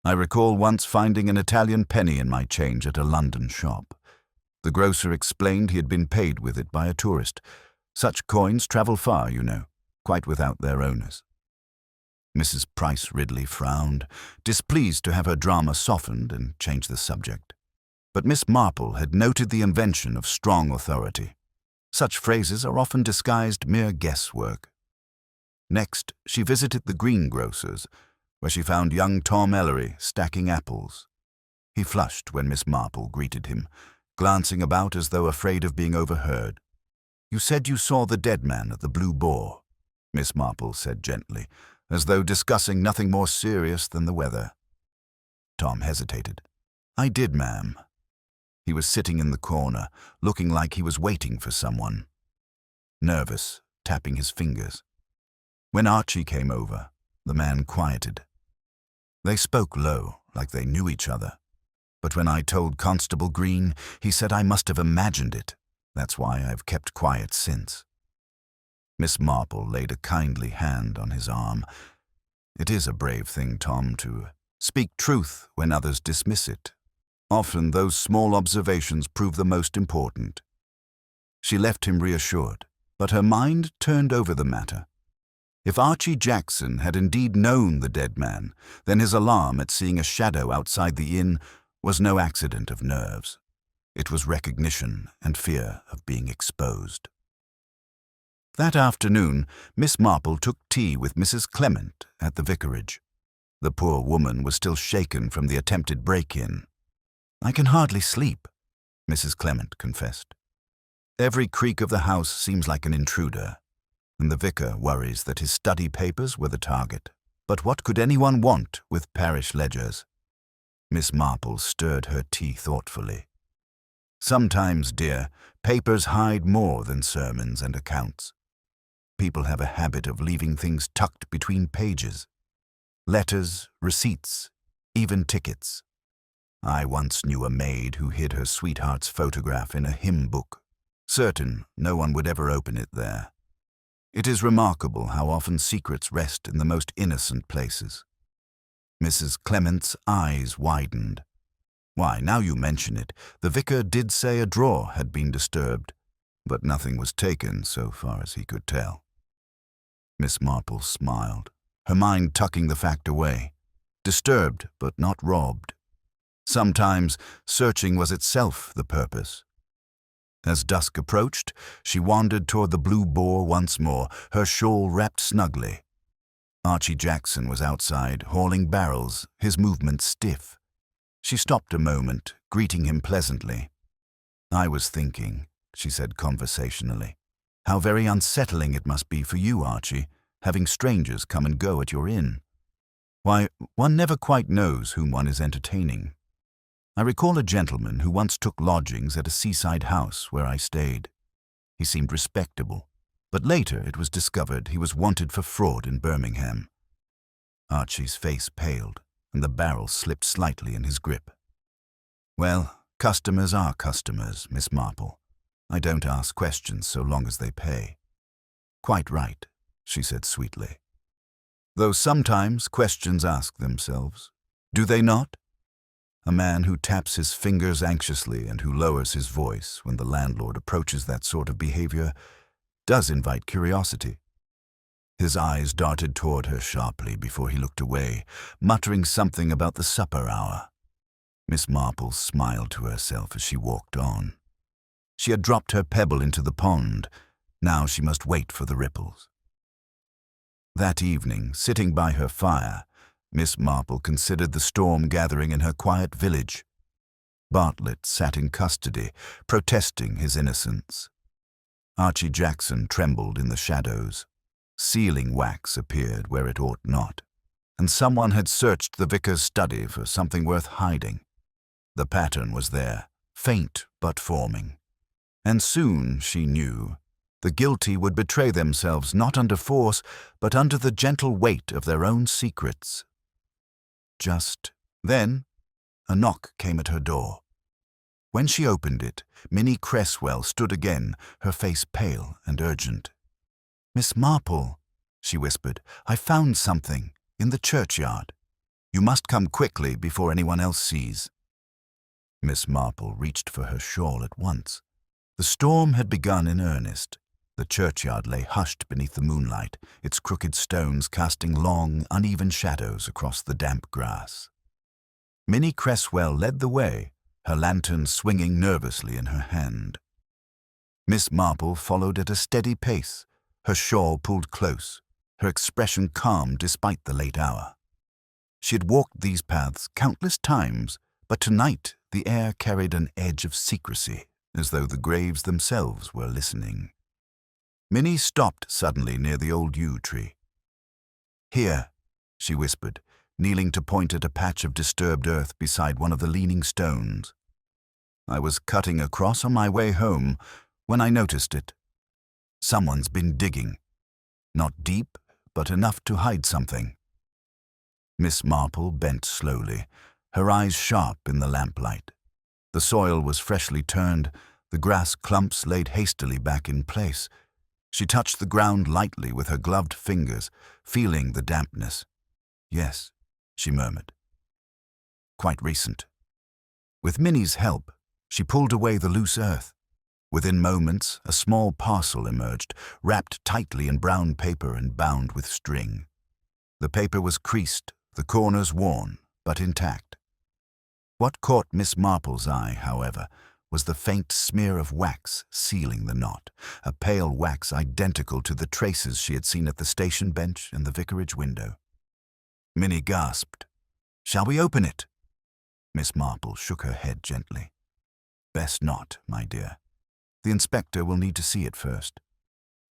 I recall once finding an Italian penny in my change at a London shop. The grocer explained he had been paid with it by a tourist. Such coins travel far, you know, quite without their owners." Mrs. Price Ridley frowned, displeased to have her drama softened, and changed the subject. But Miss Marple had noted the invention of strong authority. Such phrases are often disguised mere guesswork. Next, she visited the greengrocer's, where she found young Tom Ellery stacking apples. He flushed when Miss Marple greeted him, glancing about as though afraid of being overheard. "You said you saw the dead man at the Blue Boar," Miss Marple said gently, as though discussing nothing more serious than the weather. Tom hesitated. "I did, ma'am." He was sitting in the corner, looking like he was waiting for someone. Nervous, tapping his fingers. When Archie came over, the man quieted. They spoke low, like they knew each other. But when I told Constable Green, he said I must have imagined it. That's why I've kept quiet since. Miss Marple laid a kindly hand on his arm. "It is a brave thing, Tom, to speak truth when others dismiss it. Often those small observations prove the most important." She left him reassured, but her mind turned over the matter. If Archie Jackson had indeed known the dead man, then his alarm at seeing a shadow outside the inn was no accident of nerves. It was recognition and fear of being exposed. That afternoon, Miss Marple took tea with Mrs. Clement at the vicarage. The poor woman was still shaken from the attempted break-in. "I can hardly sleep," Mrs. Clement confessed. "Every creak of the house seems like an intruder, and the vicar worries that his study papers were the target. But what could anyone want with parish ledgers?" Miss Marple stirred her tea thoughtfully. "Sometimes, dear, papers hide more than sermons and accounts. People have a habit of leaving things tucked between pages. Letters, receipts, even tickets. I once knew a maid who hid her sweetheart's photograph in a hymn book. certain no one would ever open it there. It is remarkable how often secrets rest in the most innocent places. Mrs. Clement's eyes widened. Why, now you mention it, the vicar did say a drawer had been disturbed, but nothing was taken so far as he could tell. Miss Marple smiled, her mind tucking the fact away. Disturbed, but not robbed. Sometimes searching was itself the purpose. As dusk approached, she wandered toward the Blue Boar once more, her shawl wrapped snugly. Archie Jackson was outside, hauling barrels, his movements stiff. She stopped a moment, greeting him pleasantly. "I was thinking," she said conversationally, "how very unsettling it must be for you, Archie, having strangers come and go at your inn. Why, one never quite knows whom one is entertaining. I recall a gentleman who once took lodgings at a seaside house where I stayed. He seemed respectable, but later it was discovered he was wanted for fraud in Birmingham." Archie's face paled, and the barrel slipped slightly in his grip. "Well, customers are customers, Miss Marple. I don't ask questions so long as they pay." "Quite right," she said sweetly. "Though sometimes questions ask themselves. Do they not? A man who taps his fingers anxiously and who lowers his voice when the landlord approaches that sort of behavior does invite curiosity." His eyes darted toward her sharply before he looked away, muttering something about the supper hour. Miss Marple smiled to herself as she walked on. She had dropped her pebble into the pond. Now she must wait for the ripples. That evening, sitting by her fire, Miss Marple considered the storm gathering in her quiet village. Bartlett sat in custody, protesting his innocence. Archie Jackson trembled in the shadows. Sealing wax appeared where it ought not, and someone had searched the vicar's study for something worth hiding. The pattern was there, faint but forming. And soon, she knew, the guilty would betray themselves not under force, but under the gentle weight of their own secrets. Just then, a knock came at her door. When she opened it, Minnie Cresswell stood again, her face pale and urgent. "Miss Marple," she whispered, "I found something in the churchyard. You must come quickly before anyone else sees." Miss Marple reached for her shawl at once. The storm had begun in earnest. The churchyard lay hushed beneath the moonlight, its crooked stones casting long, uneven shadows across the damp grass. Minnie Cresswell led the way, her lantern swinging nervously in her hand. Miss Marple followed at a steady pace, her shawl pulled close, her expression calm despite the late hour. She had walked these paths countless times, but tonight the air carried an edge of secrecy, as though the graves themselves were listening. Minnie stopped suddenly near the old yew tree. "Here," she whispered, kneeling to point at a patch of disturbed earth beside one of the leaning stones. "I was cutting across on my way home when I noticed it. Someone's been digging. Not deep, but enough to hide something." Miss Marple bent slowly, her eyes sharp in the lamplight. The soil was freshly turned, the grass clumps laid hastily back in place. She touched the ground lightly with her gloved fingers, feeling the dampness. "Yes," she murmured. "Quite recent." With Minnie's help, she pulled away the loose earth. Within moments, a small parcel emerged, wrapped tightly in brown paper and bound with string. The paper was creased, the corners worn, but intact. What caught Miss Marple's eye, however, was the faint smear of wax sealing the knot, a pale wax identical to the traces she had seen at the station bench and the vicarage window. Minnie gasped. "Shall we open it?" Miss Marple shook her head gently. "Best not, my dear. The inspector will need to see it first.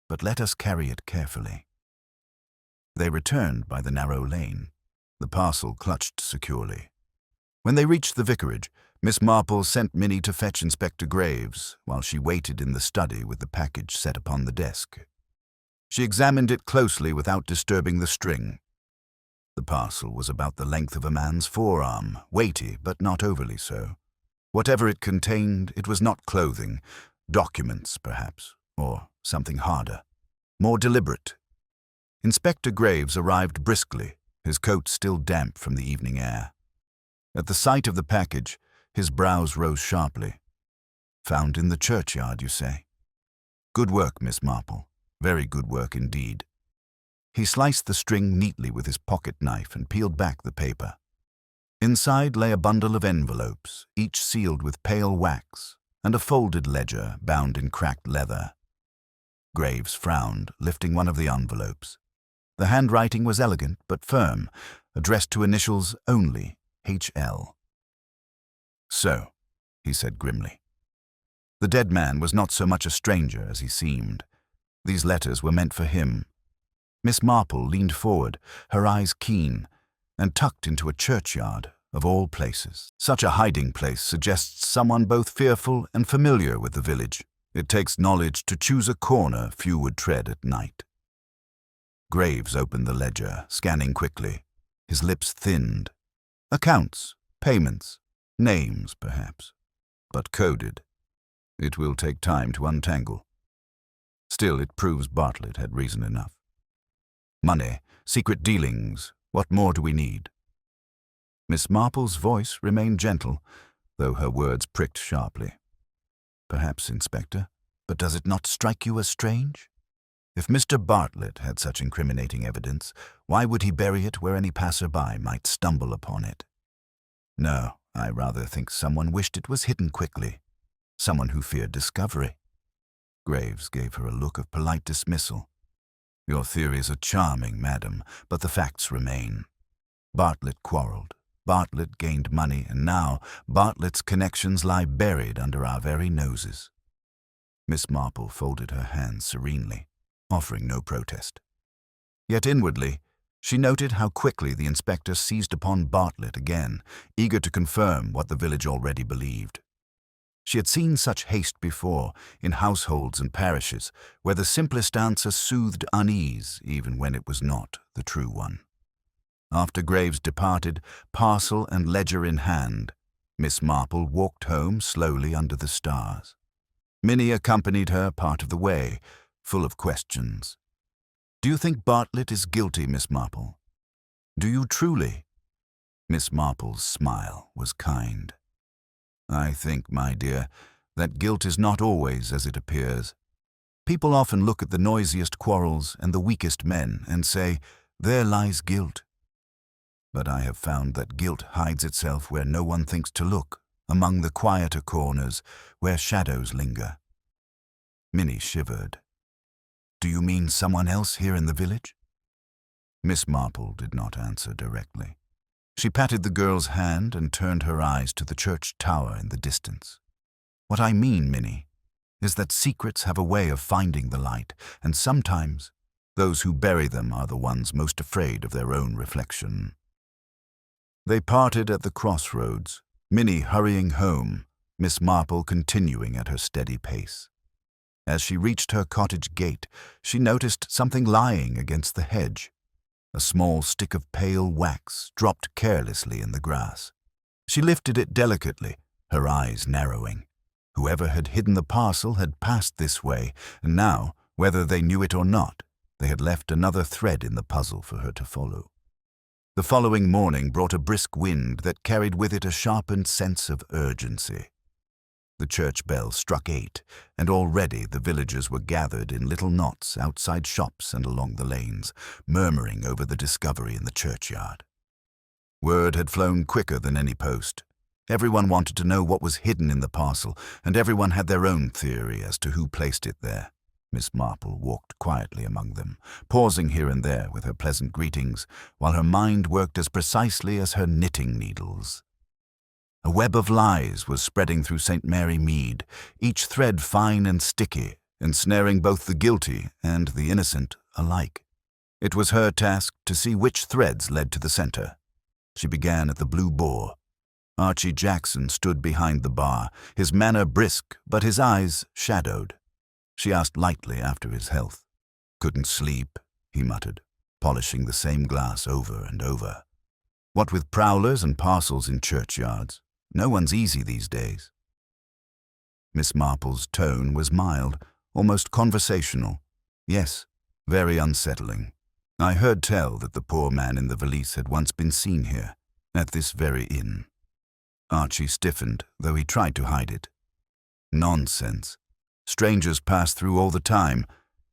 But let us carry it carefully." They returned by the narrow lane, the parcel clutched securely. When they reached the vicarage, Miss Marple sent Minnie to fetch Inspector Graves, while she waited in the study with the package set upon the desk. She examined it closely without disturbing the string. The parcel was about the length of a man's forearm, weighty but not overly so. Whatever it contained, it was not clothing, Documents, perhaps, or something harder, more deliberate. Inspector Graves arrived briskly, his coat still damp from the evening air. At the sight of the package, his brows rose sharply. Found in the churchyard, you say? Good work, Miss Marple. Very good work indeed. He sliced the string neatly with his pocket knife and peeled back the paper. Inside lay a bundle of envelopes, each sealed with pale wax, and a folded ledger bound in cracked leather. Graves frowned, lifting one of the envelopes. The handwriting was elegant but firm, addressed to initials only, H.L. So, he said grimly. The dead man was not so much a stranger as he seemed. These letters were meant for him. Miss Marple leaned forward, her eyes keen, and tucked into a churchyard, of all places. Such a hiding place suggests someone both fearful and familiar with the village. It takes knowledge to choose a corner few would tread at night. Graves opened the ledger, scanning quickly. His lips thinned. Accounts, payments, names, perhaps, but coded. It will take time to untangle. Still, it proves Bartlett had reason enough. Money, secret dealings, what more do we need? Miss Marple's voice remained gentle, though her words pricked sharply. Perhaps, Inspector, but does it not strike you as strange? If Mr. Bartlett had such incriminating evidence, why would he bury it where any passer-by might stumble upon it? No, I rather think someone wished it was hidden quickly. Someone who feared discovery. Graves gave her a look of polite dismissal. Your theories are charming, madam, but the facts remain. Bartlett quarreled. Bartlett gained money, and now Bartlett's connections lie buried under our very noses. Miss Marple folded her hands serenely, offering no protest. Yet inwardly, she noted how quickly the inspector seized upon Bartlett again, eager to confirm what the village already believed. She had seen such haste before, in households and parishes, where the simplest answer soothed unease even when it was not the true one. After Graves departed, parcel and ledger in hand, Miss Marple walked home slowly under the stars. Minnie accompanied her part of the way, full of questions. Do you think Bartlett is guilty, Miss Marple? Do you truly? Miss Marple's smile was kind. I think, my dear, that guilt is not always as it appears. People often look at the noisiest quarrels and the weakest men and say, there lies guilt. But I have found that guilt hides itself where no one thinks to look, among the quieter corners, where shadows linger. Minnie shivered. Do you mean someone else here in the village? Miss Marple did not answer directly. She patted the girl's hand and turned her eyes to the church tower in the distance. What I mean, Minnie, is that secrets have a way of finding the light, and sometimes those who bury them are the ones most afraid of their own reflection. They parted at the crossroads, Minnie hurrying home, Miss Marple continuing at her steady pace. As she reached her cottage gate, she noticed something lying against the hedge. A small stick of pale wax dropped carelessly in the grass. She lifted it delicately, her eyes narrowing. Whoever had hidden the parcel had passed this way, and now, whether they knew it or not, they had left another thread in the puzzle for her to follow. The following morning brought a brisk wind that carried with it a sharpened sense of urgency. The church bell struck 8, and already the villagers were gathered in little knots outside shops and along the lanes, murmuring over the discovery in the churchyard. Word had flown quicker than any post. Everyone wanted to know what was hidden in the parcel, and everyone had their own theory as to who placed it there. Miss Marple walked quietly among them, pausing here and there with her pleasant greetings, while her mind worked as precisely as her knitting needles. A web of lies was spreading through St. Mary Mead, each thread fine and sticky, ensnaring both the guilty and the innocent alike. It was her task to see which threads led to the center. She began at the Blue Boar. Archie Jackson stood behind the bar, his manner brisk, but his eyes shadowed. She asked lightly after his health. Couldn't sleep, he muttered, polishing the same glass over and over. What with prowlers and parcels in churchyards, no one's easy these days. Miss Marple's tone was mild, almost conversational. Yes, very unsettling. I heard tell that the poor man in the valise had once been seen here, at this very inn. Archie stiffened, though he tried to hide it. Nonsense. Strangers pass through all the time.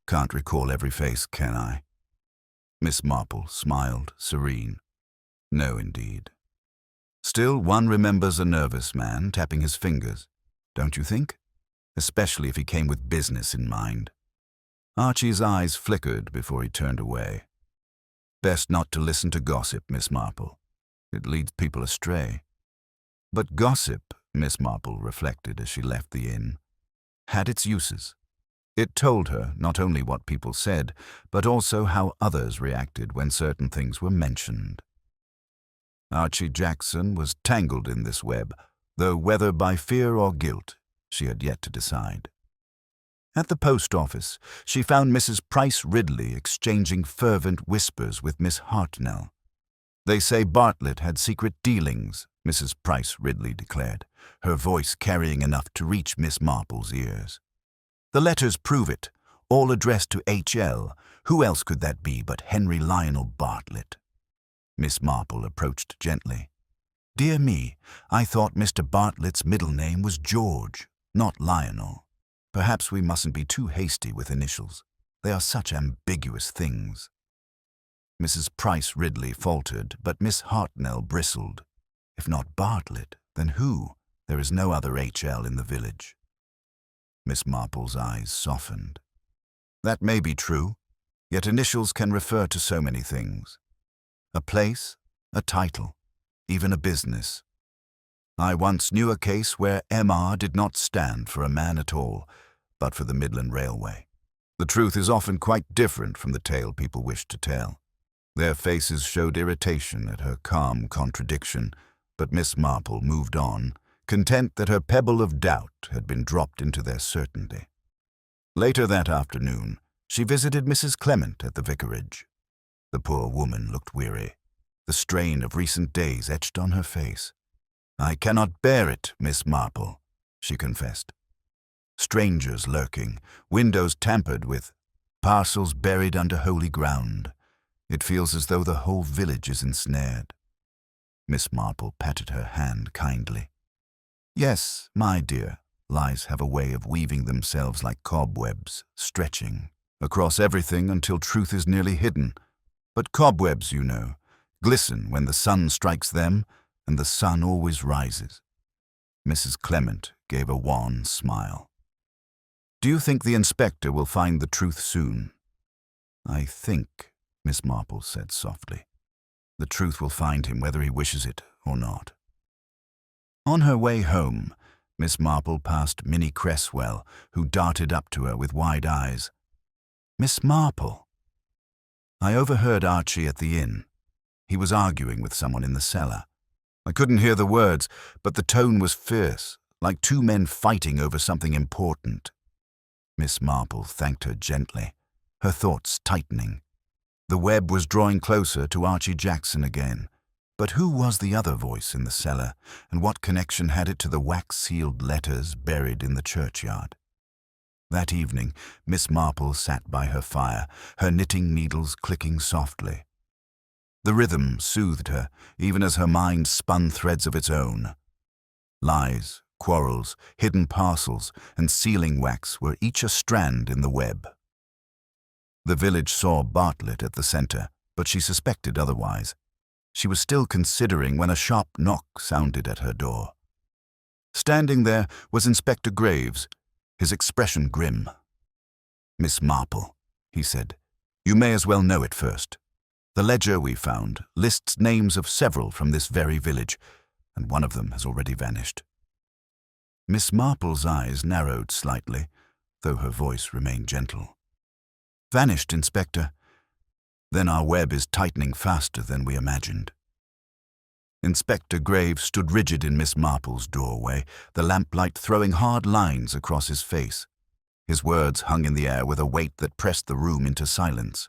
Can't recall every face, can I? Miss Marple smiled, serene. No, indeed. Still, one remembers a nervous man tapping his fingers, don't you think? Especially if he came with business in mind. Archie's eyes flickered before he turned away. Best not to listen to gossip, Miss Marple. It leads people astray. But gossip, Miss Marple reflected as she left the inn, had its uses. It told her not only what people said, but also how others reacted when certain things were mentioned. Archie Jackson was tangled in this web, though whether by fear or guilt, she had yet to decide. At the post office, she found Mrs. Price Ridley exchanging fervent whispers with Miss Hartnell. They say Bartlett had secret dealings, Mrs. Price Ridley declared, her voice carrying enough to reach Miss Marple's ears. The letters prove it, all addressed to H.L. Who else could that be but Henry Lionel Bartlett? Miss Marple approached gently. Dear me, I thought Mr. Bartlett's middle name was George, not Lionel. Perhaps we mustn't be too hasty with initials. They are such ambiguous things. Mrs. Price Ridley faltered, but Miss Hartnell bristled. If not Bartlett, then who? There is no other H.L. in the village. Miss Marple's eyes softened. That may be true, yet initials can refer to so many things. A place, a title, even a business. I once knew a case where M.R. did not stand for a man at all, but for the Midland Railway. The truth is often quite different from the tale people wish to tell. Their faces showed irritation at her calm contradiction, but Miss Marple moved on, content that her pebble of doubt had been dropped into their certainty. Later that afternoon, she visited Mrs. Clement at the vicarage. The poor woman looked weary, the strain of recent days etched on her face. I cannot bear it, Miss Marple, she confessed. Strangers lurking, windows tampered with, parcels buried under holy ground. It feels as though the whole village is ensnared. Miss Marple patted her hand kindly. Yes, my dear, lies have a way of weaving themselves like cobwebs, stretching across everything until truth is nearly hidden. But cobwebs, you know, glisten when the sun strikes them, and the sun always rises. Mrs. Clement gave a wan smile. Do you think the inspector will find the truth soon? I think, Miss Marple said softly, the truth will find him whether he wishes it or not. On her way home, Miss Marple passed Minnie Cresswell, who darted up to her with wide eyes. Miss Marple. I overheard Archie at the inn. He was arguing with someone in the cellar. I couldn't hear the words, but the tone was fierce, like two men fighting over something important. Miss Marple thanked her gently, her thoughts tightening. The web was drawing closer to Archie Jackson again. But who was the other voice in the cellar, and what connection had it to the wax-sealed letters buried in the churchyard? That evening, Miss Marple sat by her fire, her knitting needles clicking softly. The rhythm soothed her, even as her mind spun threads of its own. Lies, quarrels, hidden parcels, and sealing wax were each a strand in the web. The village saw Bartlett at the center, but she suspected otherwise. She was still considering when a sharp knock sounded at her door. Standing there was Inspector Graves, his expression grim. Miss Marple, he said, you may as well know it first. The ledger we found lists names of several from this very village, and one of them has already vanished. Miss Marple's eyes narrowed slightly, though her voice remained gentle. Vanished, Inspector. Then our web is tightening faster than we imagined. Inspector Graves stood rigid in Miss Marple's doorway, the lamplight throwing hard lines across his face. His words hung in the air with a weight that pressed the room into silence.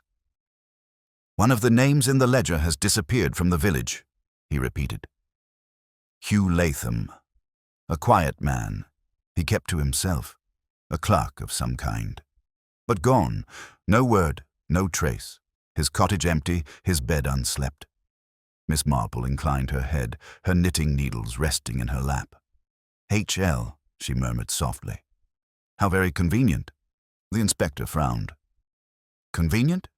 One of the names in the ledger has disappeared from the village, he repeated. Hugh Latham. A quiet man. He kept to himself, a clerk of some kind. But gone, no word, no trace, his cottage empty, his bed unslept. Miss Marple inclined her head, her knitting needles resting in her lap. "H.L.," she murmured softly. "How very convenient." The inspector frowned. "Convenient?"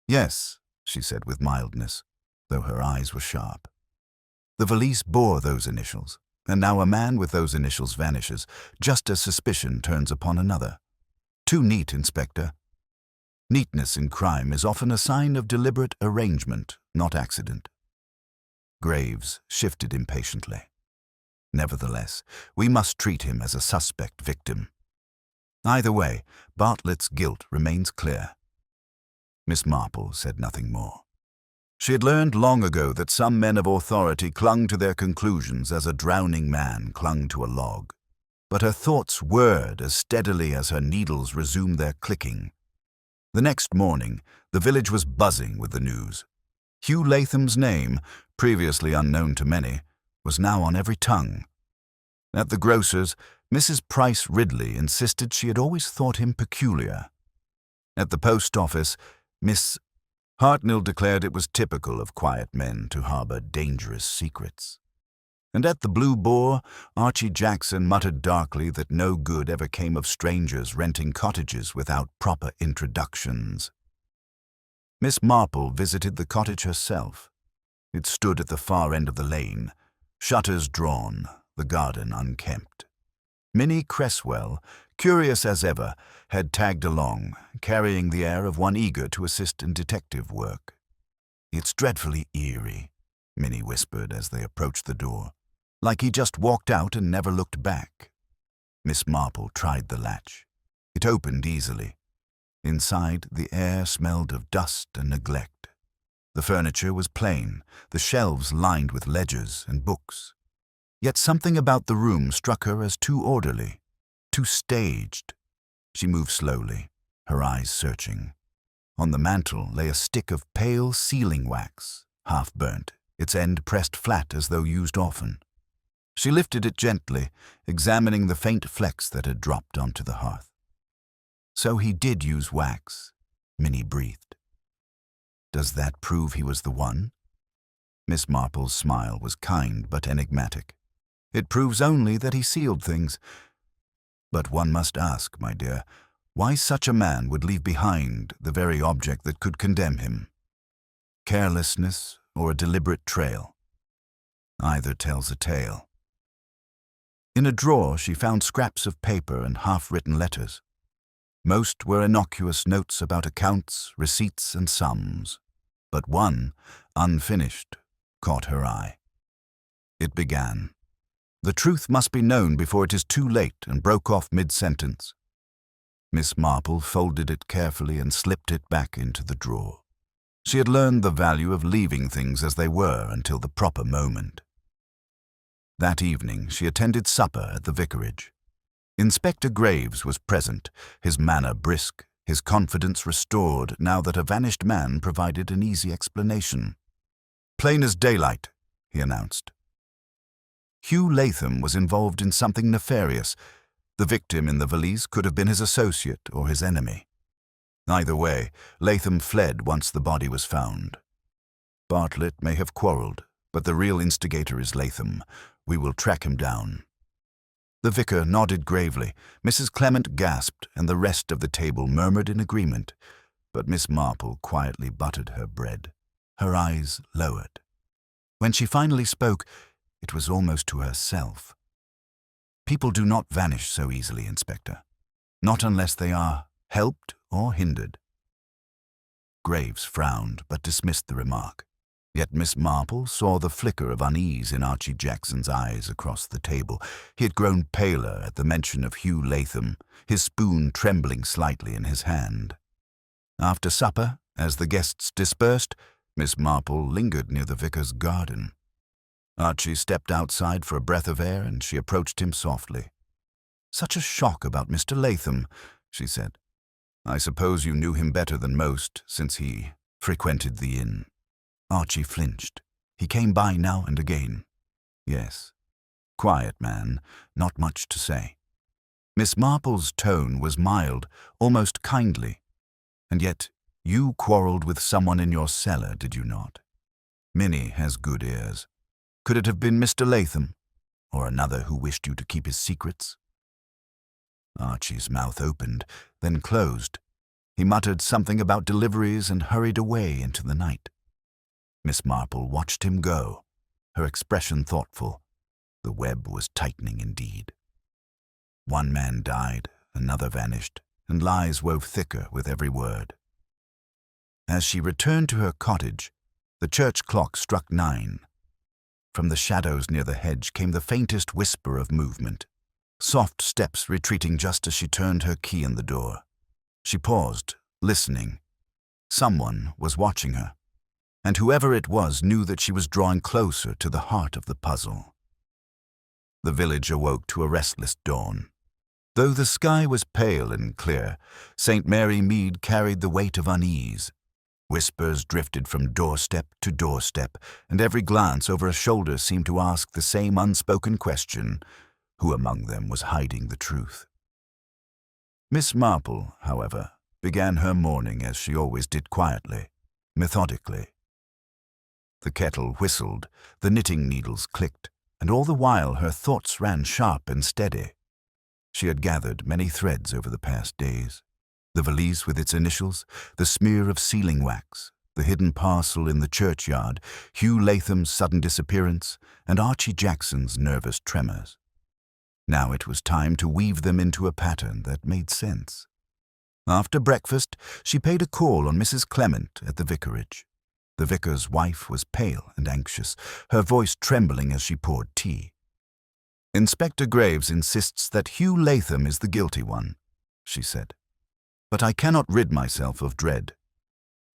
"Yes," she said with mildness, though her eyes were sharp. "The valise bore those initials, and now a man with those initials vanishes, just as suspicion turns upon another. Too neat, Inspector." Neatness in crime is often a sign of deliberate arrangement, not accident. Graves shifted impatiently. "Nevertheless, we must treat him as a suspect victim. Either way, Bartlett's guilt remains clear." Miss Marple said nothing more. She had learned long ago that some men of authority clung to their conclusions as a drowning man clung to a log. But her thoughts whirred as steadily as her needles resumed their clicking. The next morning, the village was buzzing with the news. Hugh Latham's name, previously unknown to many, was now on every tongue. At the grocer's, Mrs. Price Ridley insisted she had always thought him peculiar. At the post office, Miss Hartnell declared it was typical of quiet men to harbor dangerous secrets. And at the Blue Boar, Archie Jackson muttered darkly that no good ever came of strangers renting cottages without proper introductions. Miss Marple visited the cottage herself. It stood at the far end of the lane, shutters drawn, the garden unkempt. Minnie Cresswell, curious as ever, had tagged along, carrying the air of one eager to assist in detective work. "It's dreadfully eerie," Minnie whispered as they approached the door, "like he just walked out and never looked back." Miss Marple tried the latch. It opened easily. Inside, the air smelled of dust and neglect. The furniture was plain, the shelves lined with ledgers and books. Yet something about the room struck her as too orderly, too staged. She moved slowly, her eyes searching. On the mantel lay a stick of pale sealing wax, half burnt, its end pressed flat as though used often. She lifted it gently, examining the faint flecks that had dropped onto the hearth. "So he did use wax," Minnie breathed. "Does that prove he was the one?" Miss Marple's smile was kind but enigmatic. "It proves only that he sealed things. But one must ask, my dear, why such a man would leave behind the very object that could condemn him. Carelessness or a deliberate trail. Either tells a tale." In a drawer she found scraps of paper and half-written letters. Most were innocuous notes about accounts, receipts, and sums. But one, unfinished, caught her eye. It began, "The truth must be known before it is too late," and broke off mid-sentence. Miss Marple folded it carefully and slipped it back into the drawer. She had learned the value of leaving things as they were until the proper moment. That evening she attended supper at the vicarage. Inspector Graves was present, his manner brisk, his confidence restored now that a vanished man provided an easy explanation. "Plain as daylight," he announced. Hugh Latham was involved in something nefarious. The victim in the valise could have been his associate or his enemy. Either way, Latham fled once the body was found. Bartlett may have quarreled, but the real instigator is Latham. We will track him down. The vicar nodded gravely, Mrs. Clement gasped, and the rest of the table murmured in agreement. But Miss Marple quietly buttered her bread. Her eyes lowered. When she finally spoke, it was almost to herself. "People do not vanish so easily, Inspector. Not unless they are helped or hindered." Graves frowned, but dismissed the remark. Yet Miss Marple saw the flicker of unease in Archie Jackson's eyes across the table. He had grown paler at the mention of Hugh Latham, his spoon trembling slightly in his hand. After supper, as the guests dispersed, Miss Marple lingered near the vicar's garden. Archie stepped outside for a breath of air, and she approached him softly. "Such a shock about Mr. Latham," she said. "I suppose you knew him better than most, since he frequented the inn." Archie flinched. He came by now and again. "Yes. Quiet man, not much to say." Miss Marple's tone was mild, almost kindly. And yet, you quarrelled with someone in your cellar, did you not? Minnie has good ears. Could it have been Mr. Latham, or another who wished you to keep his secrets? Archie's mouth opened, then closed. He muttered something about deliveries and hurried away into the night. Miss Marple watched him go, her expression thoughtful. The web was tightening indeed. One man died, another vanished, and lies wove thicker with every word. As she returned to her cottage, the church clock struck 9. From the shadows near the hedge came the faintest whisper of movement, soft steps retreating just as she turned her key in the door. She paused, listening. Someone was watching her, and whoever it was knew that she was drawing closer to the heart of the puzzle. The village awoke to a restless dawn. Though the sky was pale and clear, St. Mary Mead carried the weight of unease. Whispers drifted from doorstep to doorstep, and every glance over a shoulder seemed to ask the same unspoken question: who among them was hiding the truth? Miss Marple, however, began her morning as she always did, quietly, methodically. The kettle whistled, the knitting needles clicked, and all the while her thoughts ran sharp and steady. She had gathered many threads over the past days. The valise with its initials, the smear of sealing wax, the hidden parcel in the churchyard, Hugh Latham's sudden disappearance, and Archie Jackson's nervous tremors. Now it was time to weave them into a pattern that made sense. After breakfast, she paid a call on Mrs. Clement at the vicarage. The vicar's wife was pale and anxious, her voice trembling as she poured tea. "Inspector Graves insists that Hugh Latham is the guilty one," she said. "But I cannot rid myself of dread.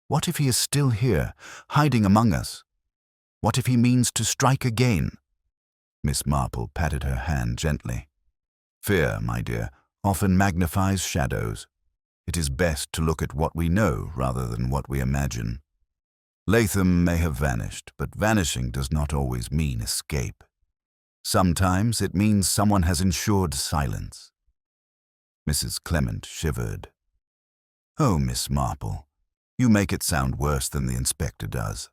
What if he is still here, hiding among us? What if he means to strike again?" Miss Marple patted her hand gently. "Fear, my dear, often magnifies shadows. It is best to look at what we know rather than what we imagine. Latham may have vanished, but vanishing does not always mean escape. Sometimes it means someone has ensured silence." Mrs. Clement shivered. "Oh, Miss Marple, you make it sound worse than the inspector does."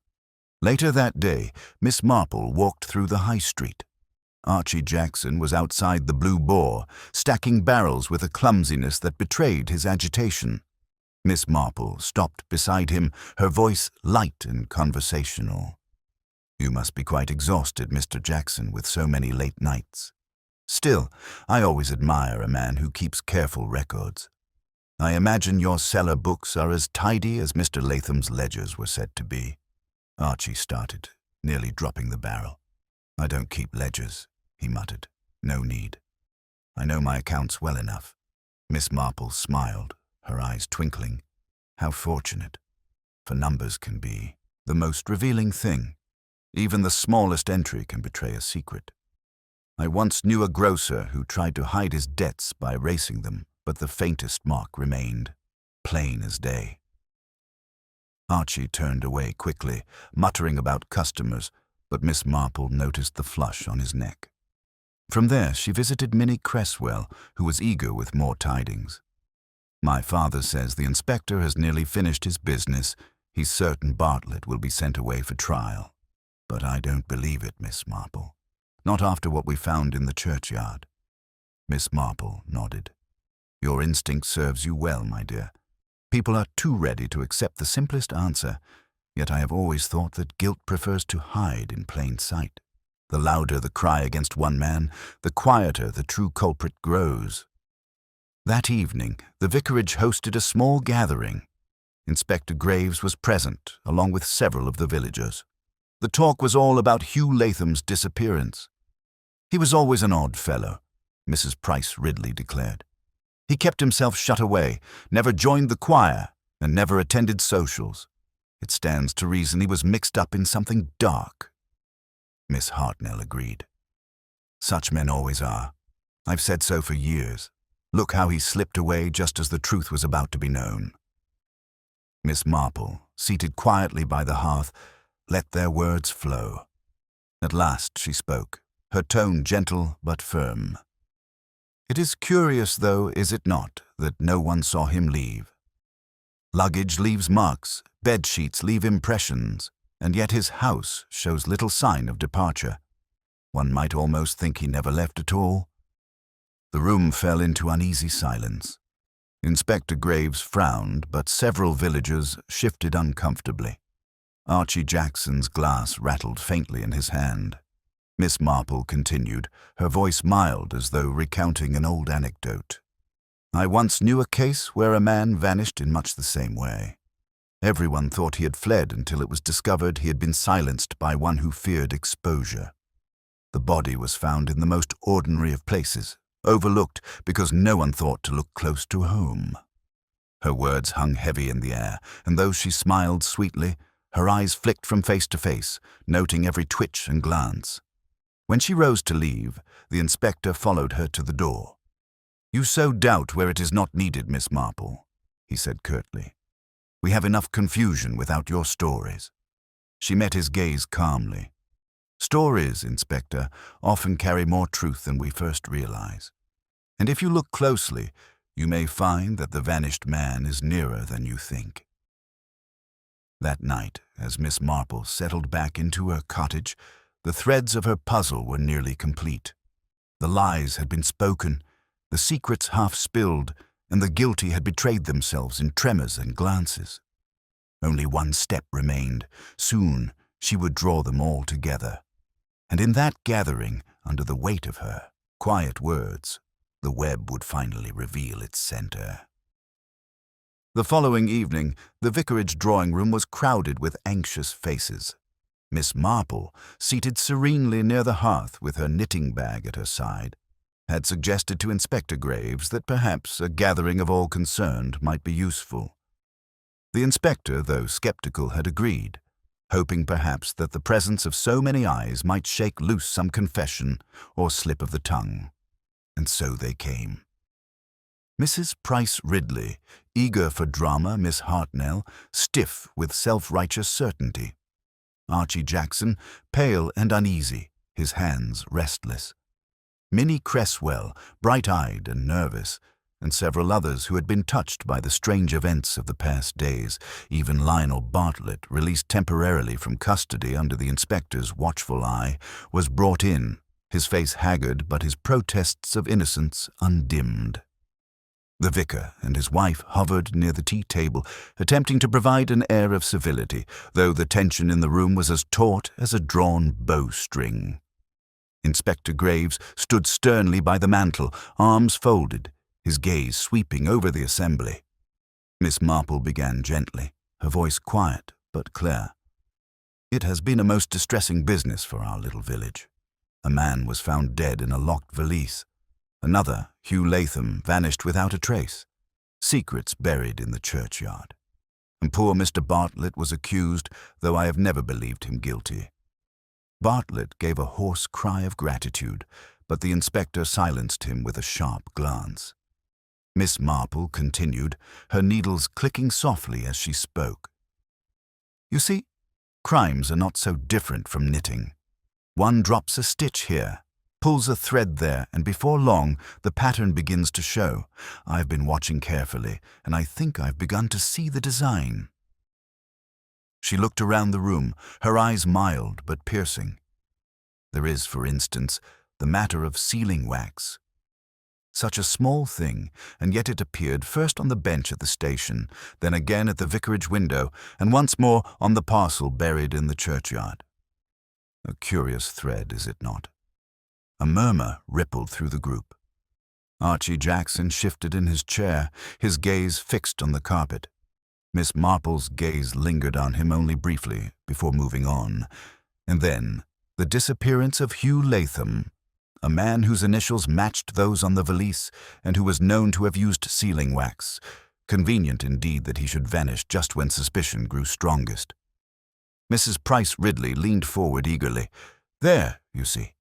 Later that day, Miss Marple walked through the high street. Archie Jackson was outside the Blue Boar, stacking barrels with a clumsiness that betrayed his agitation. Miss Marple stopped beside him, her voice light and conversational. "You must be quite exhausted, Mr. Jackson, with so many late nights. Still, I always admire a man who keeps careful records. I imagine your cellar books are as tidy as Mr. Latham's ledgers were said to be." Archie started, nearly dropping the barrel. "I don't keep ledgers," he muttered. "No need. I know my accounts well enough." Miss Marple smiled, her eyes twinkling. "How fortunate. For numbers can be the most revealing thing. Even the smallest entry can betray a secret. I once knew a grocer who tried to hide his debts by erasing them, but the faintest mark remained, plain as day." Archie turned away quickly, muttering about customers, but Miss Marple noticed the flush on his neck. From there she visited Minnie Cresswell, who was eager with more tidings. "My father says the inspector has nearly finished his business. He's certain Bartlett will be sent away for trial. But I don't believe it, Miss Marple. Not after what we found in the churchyard." Miss Marple nodded. "Your instinct serves you well, my dear. People are too ready to accept the simplest answer, yet I have always thought that guilt prefers to hide in plain sight. The louder the cry against one man, the quieter the true culprit grows." That evening, the vicarage hosted a small gathering. Inspector Graves was present, along with several of the villagers. The talk was all about Hugh Latham's disappearance. "He was always an odd fellow," Mrs. Price Ridley declared. "He kept himself shut away, never joined the choir, and never attended socials. It stands to reason he was mixed up in something dark." Miss Hartnell agreed. "Such men always are. I've said so for years. Look how he slipped away just as the truth was about to be known." Miss Marple, seated quietly by the hearth, let their words flow. At last she spoke, her tone gentle but firm. It is curious, though, is it not, that no one saw him leave? Luggage leaves marks, bedsheets leave impressions, and yet his house shows little sign of departure. One might almost think he never left at all. The room fell into uneasy silence. Inspector Graves frowned, but several villagers shifted uncomfortably. Archie Jackson's glass rattled faintly in his hand. Miss Marple continued, her voice mild as though recounting an old anecdote. I once knew a case where a man vanished in much the same way. Everyone thought he had fled until it was discovered he had been silenced by one who feared exposure. The body was found in the most ordinary of places, overlooked because no one thought to look close to home. Her words hung heavy in the air, and though she smiled sweetly, her eyes flicked from face to face, noting every twitch and glance. When she rose to leave, the inspector followed her to the door. "You sow doubt where it is not needed, Miss Marple," he said curtly. "We have enough confusion without your stories." She met his gaze calmly. "Stories, Inspector, often carry more truth than we first realize. And if you look closely, you may find that the vanished man is nearer than you think." That night, as Miss Marple settled back into her cottage, the threads of her puzzle were nearly complete. The lies had been spoken, the secrets half spilled, and the guilty had betrayed themselves in tremors and glances. Only one step remained. Soon she would draw them all together. And in that gathering, under the weight of her quiet words, the web would finally reveal its center. The following evening, the vicarage drawing room was crowded with anxious faces. Miss Marple, seated serenely near the hearth with her knitting bag at her side, had suggested to Inspector Graves that perhaps a gathering of all concerned might be useful. The inspector, though skeptical, had agreed, hoping perhaps that the presence of so many eyes might shake loose some confession or slip of the tongue. And so they came. Mrs. Price Ridley, eager for drama, Miss Hartnell, stiff with self-righteous certainty. Archie Jackson, pale and uneasy, his hands restless. Minnie Cresswell, bright-eyed and nervous, and several others who had been touched by the strange events of the past days. Even Lionel Bartlett, released temporarily from custody under the inspector's watchful eye, was brought in, his face haggard but his protests of innocence undimmed. The vicar and his wife hovered near the tea-table, attempting to provide an air of civility, though the tension in the room was as taut as a drawn bowstring. Inspector Graves stood sternly by the mantel, arms folded, his gaze sweeping over the assembly. Miss Marple began gently, her voice quiet but clear. "It has been a most distressing business for our little village. A man was found dead in a locked valise. Another, Hugh Latham, vanished without a trace. Secrets buried in the churchyard. And poor Mr. Bartlett was accused, though I have never believed him guilty." Bartlett gave a hoarse cry of gratitude, but the inspector silenced him with a sharp glance. Miss Marple continued, her needles clicking softly as she spoke. "You see, crimes are not so different from knitting. One drops a stitch here, pulls a thread there, and before long the pattern begins to show. I've been watching carefully, and I think I've begun to see the design." She looked around the room, her eyes mild but piercing. "There is, for instance, the matter of sealing wax. Such a small thing, and yet it appeared first on the bench at the station, then again at the vicarage window, and once more on the parcel buried in the churchyard. A curious thread, is it not?" A murmur rippled through the group. Archie Jackson shifted in his chair, his gaze fixed on the carpet. Miss Marple's gaze lingered on him only briefly before moving on. And then, the disappearance of Hugh Latham, a man whose initials matched those on the valise and who was known to have used sealing wax. Convenient indeed that he should vanish just when suspicion grew strongest. Mrs. Price Ridley leaned forward eagerly. "There, you see.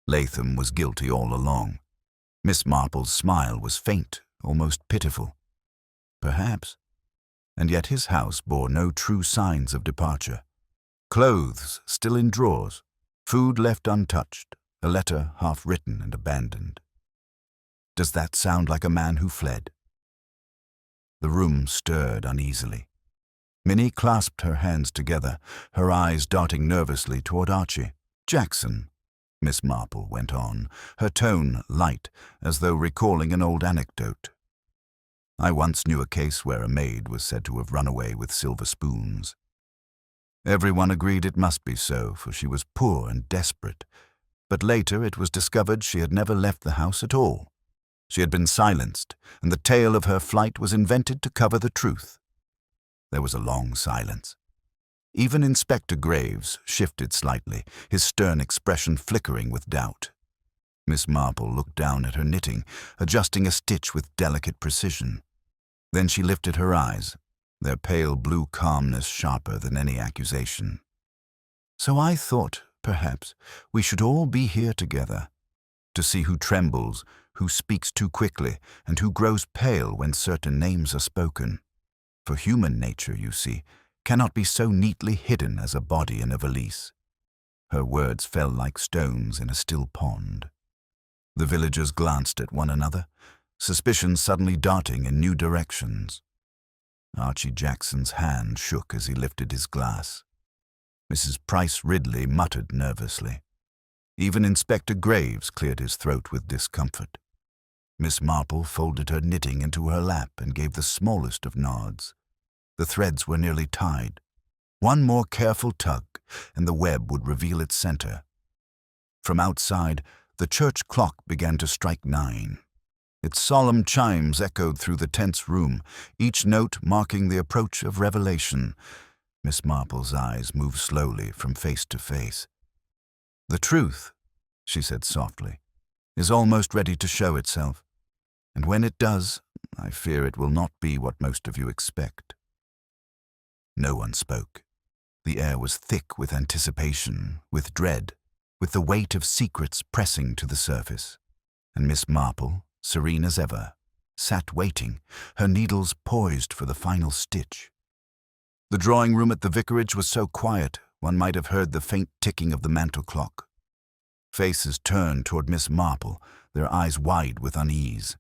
Latham was guilty all along." Miss Marple's smile was faint, almost pitiful. Perhaps. And yet his house bore no true signs of departure. Clothes still in drawers, food left untouched, a letter half written and abandoned. Does that sound like a man who fled?" The room stirred uneasily. Minnie clasped her hands together, her eyes darting nervously toward Archie. "Jackson," Miss Marple went on, her tone light, as though recalling an old anecdote. "I once knew a case where a maid was said to have run away with silver spoons. Everyone agreed it must be so, for she was poor and desperate. But later it was discovered she had never left the house at all. She had been silenced, and the tale of her flight was invented to cover the truth." There was a long silence. Even Inspector Graves shifted slightly, his stern expression flickering with doubt. Miss Marple looked down at her knitting, adjusting a stitch with delicate precision. Then she lifted her eyes, their pale blue calmness sharper than any accusation. "So I thought, perhaps, we should all be here together, to see who trembles, who speaks too quickly, and who grows pale when certain names are spoken. For human nature, you see, cannot be so neatly hidden as a body in a valise." Her words fell like stones in a still pond. The villagers glanced at one another, suspicion suddenly darting in new directions. Archie Jackson's hand shook as he lifted his glass. Mrs. Price Ridley muttered nervously. Even Inspector Graves cleared his throat with discomfort. Miss Marple folded her knitting into her lap and gave the smallest of nods. The threads were nearly tied. One more careful tug, and the web would reveal its center. From outside, the church clock began to strike 9. Its solemn chimes echoed through the tense room, each note marking the approach of revelation. Miss Marple's eyes moved slowly from face to face. "The truth," she said softly, "is almost ready to show itself. And when it does, I fear it will not be what most of you expect." No one spoke. The air was thick with anticipation, with dread, with the weight of secrets pressing to the surface. And Miss Marple, serene as ever, sat waiting, her needles poised for the final stitch. The drawing room at the vicarage was so quiet, one might have heard the faint ticking of the mantel clock. Faces turned toward Miss Marple, their eyes wide with unease.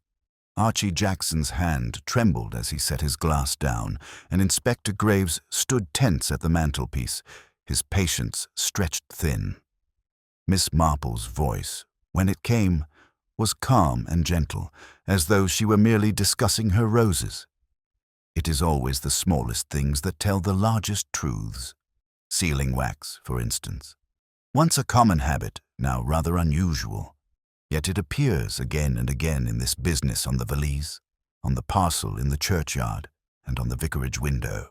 Archie Jackson's hand trembled as he set his glass down, and Inspector Graves stood tense at the mantelpiece, his patience stretched thin. Miss Marple's voice, when it came, was calm and gentle, as though she were merely discussing her roses. It is always the smallest things that tell the largest truths. Sealing wax, for instance. Once a common habit, now rather unusual. Yet it appears again and again in this business on the valise, on the parcel in the churchyard, and on the vicarage window.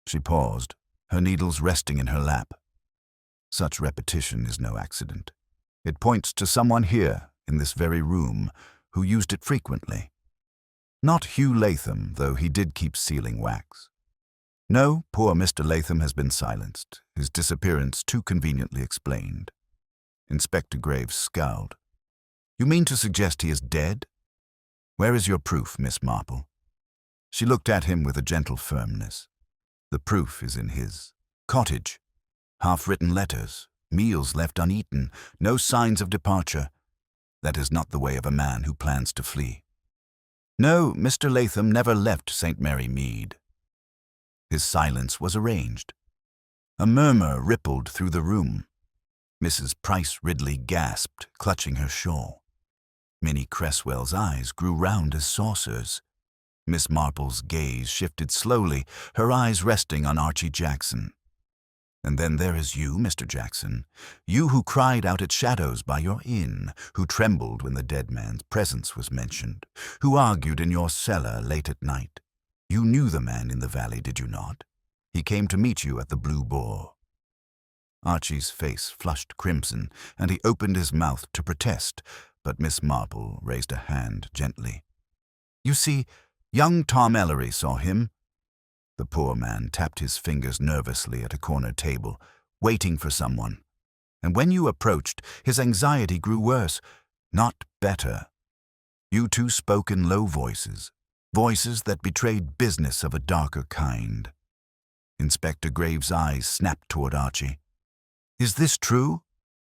She paused, her needles resting in her lap. Such repetition is no accident. It points to someone here, in this very room, who used it frequently. Not Hugh Latham, though he did keep sealing wax. No, poor Mr. Latham has been silenced, his disappearance too conveniently explained. Inspector Graves scowled. "You mean to suggest he is dead? Where is your proof, Miss Marple?" She looked at him with a gentle firmness. "The proof is in his cottage. Half-written letters, meals left uneaten, no signs of departure. That is not the way of a man who plans to flee. No, Mr. Latham never left St. Mary Mead." His silence was arranged. A murmur rippled through the room. Mrs. Price Ridley gasped, clutching her shawl. Minnie Cresswell's eyes grew round as saucers. Miss Marple's gaze shifted slowly, her eyes resting on Archie Jackson. "And then there is you, Mr. Jackson, you who cried out at shadows by your inn, who trembled when the dead man's presence was mentioned, who argued in your cellar late at night. You knew the man in the valley, did you not? He came to meet you at the Blue Boar." Archie's face flushed crimson, and he opened his mouth to protest, but Miss Marple raised a hand gently. "You see, young Tom Ellery saw him." The poor man tapped his fingers nervously at a corner table, waiting for someone. "And when you approached, his anxiety grew worse, not better. You two spoke in low voices, voices that betrayed business of a darker kind." Inspector Graves' eyes snapped toward Archie. "Is this true?"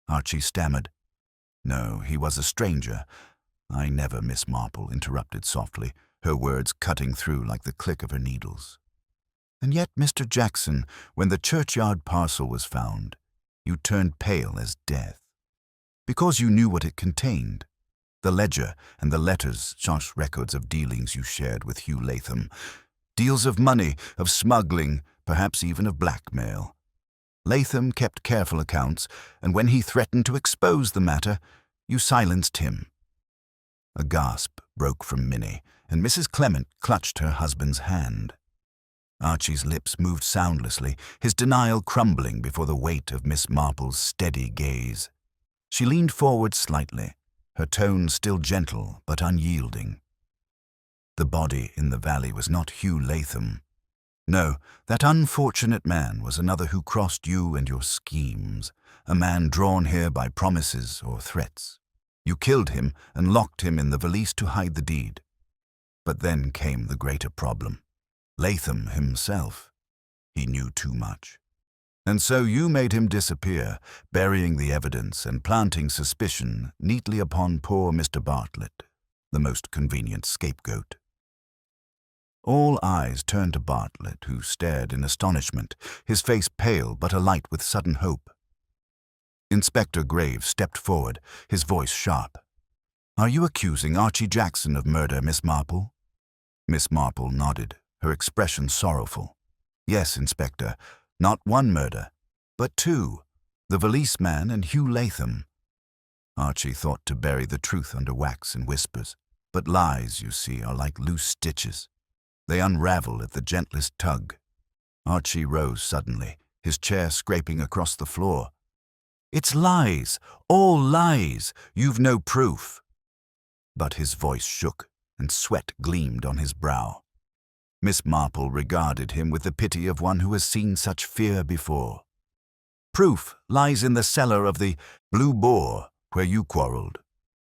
Archie stammered. No, he was a stranger. I never, Miss Marple interrupted softly, her words cutting through like the click of her needles. And yet, Mr. Jackson, when the churchyard parcel was found, you turned pale as death. Because you knew what it contained. The ledger and the letters, harsh records of dealings you shared with Hugh Latham. Deals of money, of smuggling, perhaps even of blackmail. Latham kept careful accounts, and when he threatened to expose the matter, you silenced him. A gasp broke from Minnie, and Mrs. Clement clutched her husband's hand. Archie's lips moved soundlessly, his denial crumbling before the weight of Miss Marple's steady gaze. She leaned forward slightly, her tone still gentle but unyielding. The body in the valley was not Hugh Latham. No, that unfortunate man was another who crossed you and your schemes, a man drawn here by promises or threats. You killed him and locked him in the valise to hide the deed. But then came the greater problem. Latham himself. He knew too much. And so you made him disappear, burying the evidence and planting suspicion neatly upon poor Mr. Bartlett, the most convenient scapegoat. All eyes turned to Bartlett, who stared in astonishment, his face pale but alight with sudden hope. Inspector Graves stepped forward, his voice sharp. "Are you accusing Archie Jackson of murder, Miss Marple?" Miss Marple nodded, her expression sorrowful. "Yes, Inspector, not one murder, but two, the valise man and Hugh Latham." Archie thought to bury the truth under wax and whispers, but lies, you see, are like loose stitches. They unravel at the gentlest tug. Archie rose suddenly, his chair scraping across the floor. "It's lies, all lies. You've no proof." But his voice shook, and sweat gleamed on his brow. Miss Marple regarded him with the pity of one who has seen such fear before. "Proof lies in the cellar of the Blue Boar, where you quarreled.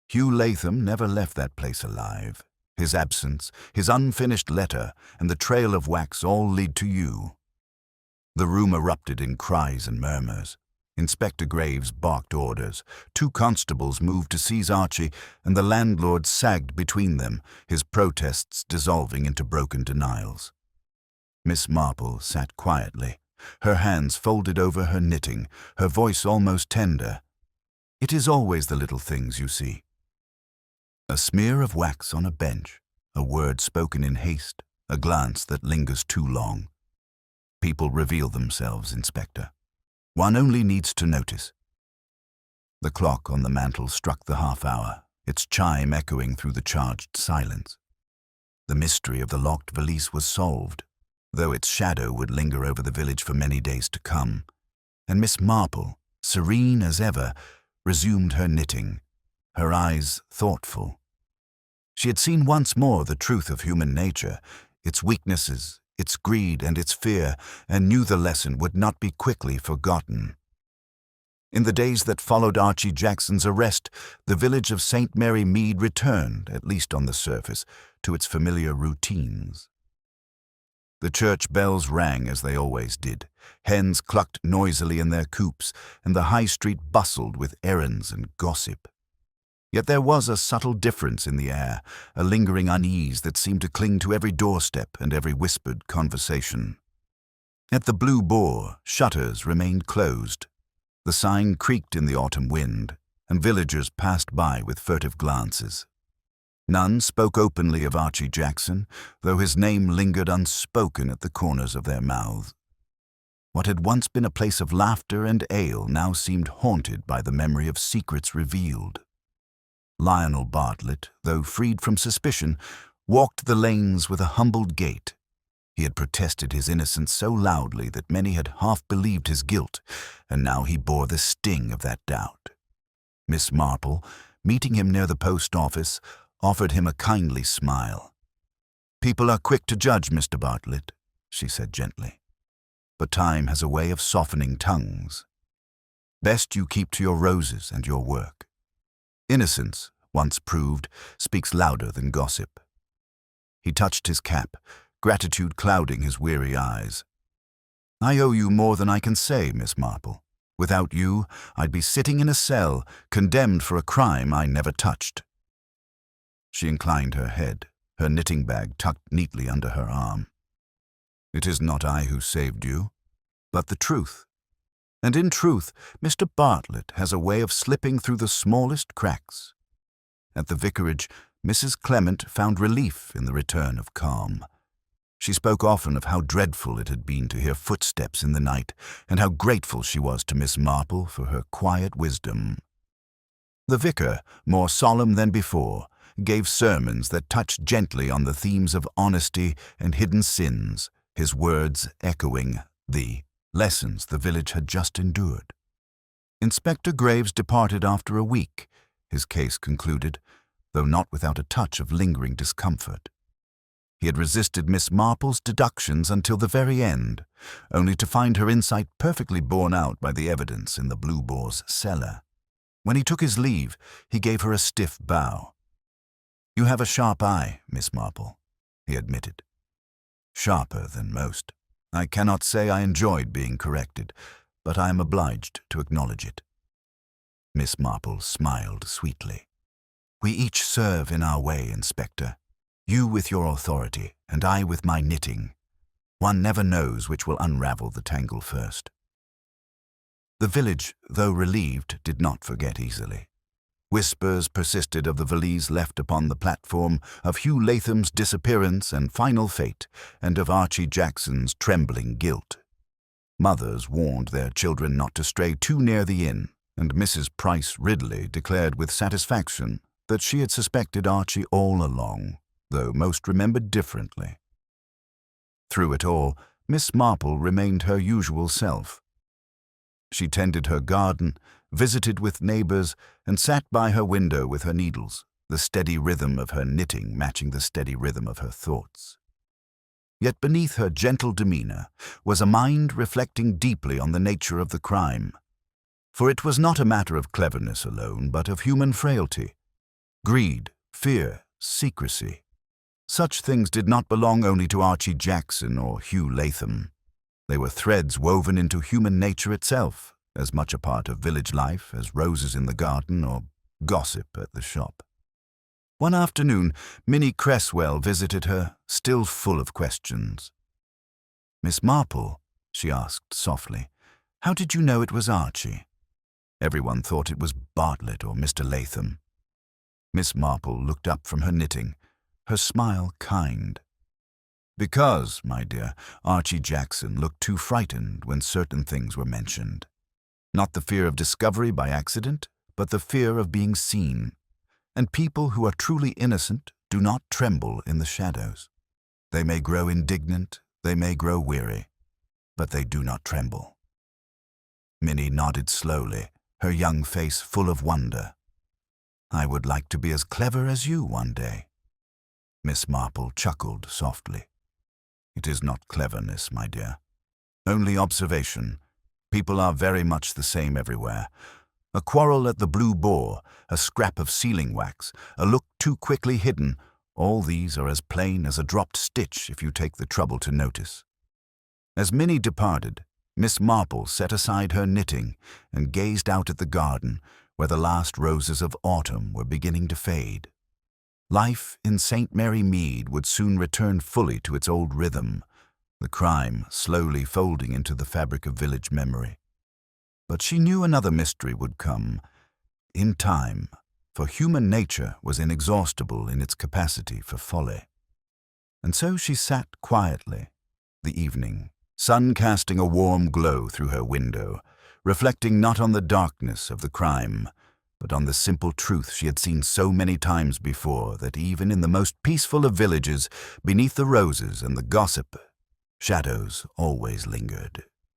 Hugh Latham never left that place alive. His absence, his unfinished letter, and the trail of wax all lead to you." The room erupted in cries and murmurs. Inspector Graves barked orders. 2 constables moved to seize Archie, and the landlord sagged between them, his protests dissolving into broken denials. Miss Marple sat quietly, her hands folded over her knitting, her voice almost tender. "It is always the little things, you see. A smear of wax on a bench, a word spoken in haste, a glance that lingers too long. People reveal themselves, Inspector. One only needs to notice." The clock on the mantel struck the half-hour, its chime echoing through the charged silence. The mystery of the locked valise was solved, though its shadow would linger over the village for many days to come, and Miss Marple, serene as ever, resumed her knitting, her eyes thoughtful. She had seen once more the truth of human nature, its weaknesses, its greed and its fear, and knew the lesson would not be quickly forgotten. In the days that followed Archie Jackson's arrest, the village of St. Mary Mead returned, at least on the surface, to its familiar routines. The church bells rang as they always did. Hens clucked noisily in their coops, and the high street bustled with errands and gossip. Yet there was a subtle difference in the air, a lingering unease that seemed to cling to every doorstep and every whispered conversation. At the Blue Boar, shutters remained closed. The sign creaked in the autumn wind, and villagers passed by with furtive glances. None spoke openly of Archie Jackson, though his name lingered unspoken at the corners of their mouths. What had once been a place of laughter and ale now seemed haunted by the memory of secrets revealed. Lionel Bartlett, though freed from suspicion, walked the lanes with a humbled gait. He had protested his innocence so loudly that many had half believed his guilt, and now he bore the sting of that doubt. Miss Marple, meeting him near the post office, offered him a kindly smile. "People are quick to judge, Mr. Bartlett," she said gently. "But time has a way of softening tongues. Best you keep to your roses and your work. Innocence, once proved, speaks louder than gossip." He touched his cap, gratitude clouding his weary eyes. "I owe you more than I can say, Miss Marple. Without you, I'd be sitting in a cell, condemned for a crime I never touched." She inclined her head, her knitting bag tucked neatly under her arm. "It is not I who saved you, but the truth. And in truth, Mr. Bartlett has a way of slipping through the smallest cracks." At the vicarage, Mrs. Clement found relief in the return of calm. She spoke often of how dreadful it had been to hear footsteps in the night, and how grateful she was to Miss Marple for her quiet wisdom. The vicar, more solemn than before, gave sermons that touched gently on the themes of honesty and hidden sins, his words echoing the lessons the village had just endured. Inspector Graves departed after a week, his case concluded, though not without a touch of lingering discomfort. He had resisted Miss Marple's deductions until the very end, only to find her insight perfectly borne out by the evidence in the Blue Boar's cellar. When he took his leave, he gave her a stiff bow. "You have a sharp eye, Miss Marple," he admitted. "Sharper than most. I cannot say I enjoyed being corrected, but I am obliged to acknowledge it." Miss Marple smiled sweetly. "We each serve in our way, Inspector. You with your authority, and I with my knitting. One never knows which will unravel the tangle first." The village, though relieved, did not forget easily. Whispers persisted of the valise left upon the platform, of Hugh Latham's disappearance and final fate, and of Archie Jackson's trembling guilt. Mothers warned their children not to stray too near the inn, and Mrs. Price Ridley declared with satisfaction that she had suspected Archie all along, though most remembered differently. Through it all, Miss Marple remained her usual self. She tended her garden, visited with neighbors, and sat by her window with her needles, the steady rhythm of her knitting matching the steady rhythm of her thoughts. Yet beneath her gentle demeanor was a mind reflecting deeply on the nature of the crime. For it was not a matter of cleverness alone, but of human frailty. Greed, fear, secrecy. Such things did not belong only to Archie Jackson or Hugh Latham. They were threads woven into human nature itself, as much a part of village life as roses in the garden or gossip at the shop. One afternoon, Minnie Cresswell visited her, still full of questions. "Miss Marple," she asked softly, "how did you know it was Archie?" Everyone thought it was Bartlett or Mr. Latham. Miss Marple looked up from her knitting, her smile kind. "Because, my dear, Archie Jackson looked too frightened when certain things were mentioned. Not the fear of discovery by accident, but the fear of being seen. And people who are truly innocent do not tremble in the shadows. They may grow indignant, they may grow weary, but they do not tremble." Minnie nodded slowly, her young face full of wonder. "I would like to be as clever as you one day." Miss Marple chuckled softly. "It is not cleverness, my dear. Only observation. People are very much the same everywhere. A quarrel at the Blue Boar, a scrap of sealing wax, a look too quickly hidden, all these are as plain as a dropped stitch if you take the trouble to notice." As Minnie departed, Miss Marple set aside her knitting and gazed out at the garden where the last roses of autumn were beginning to fade. Life in St. Mary Mead would soon return fully to its old rhythm, the crime slowly folding into the fabric of village memory. But she knew another mystery would come, in time, for human nature was inexhaustible in its capacity for folly. And so she sat quietly, the evening, sun casting a warm glow through her window, reflecting not on the darkness of the crime, but on the simple truth she had seen so many times before that even in the most peaceful of villages, beneath the roses and the gossip, shadows always lingered.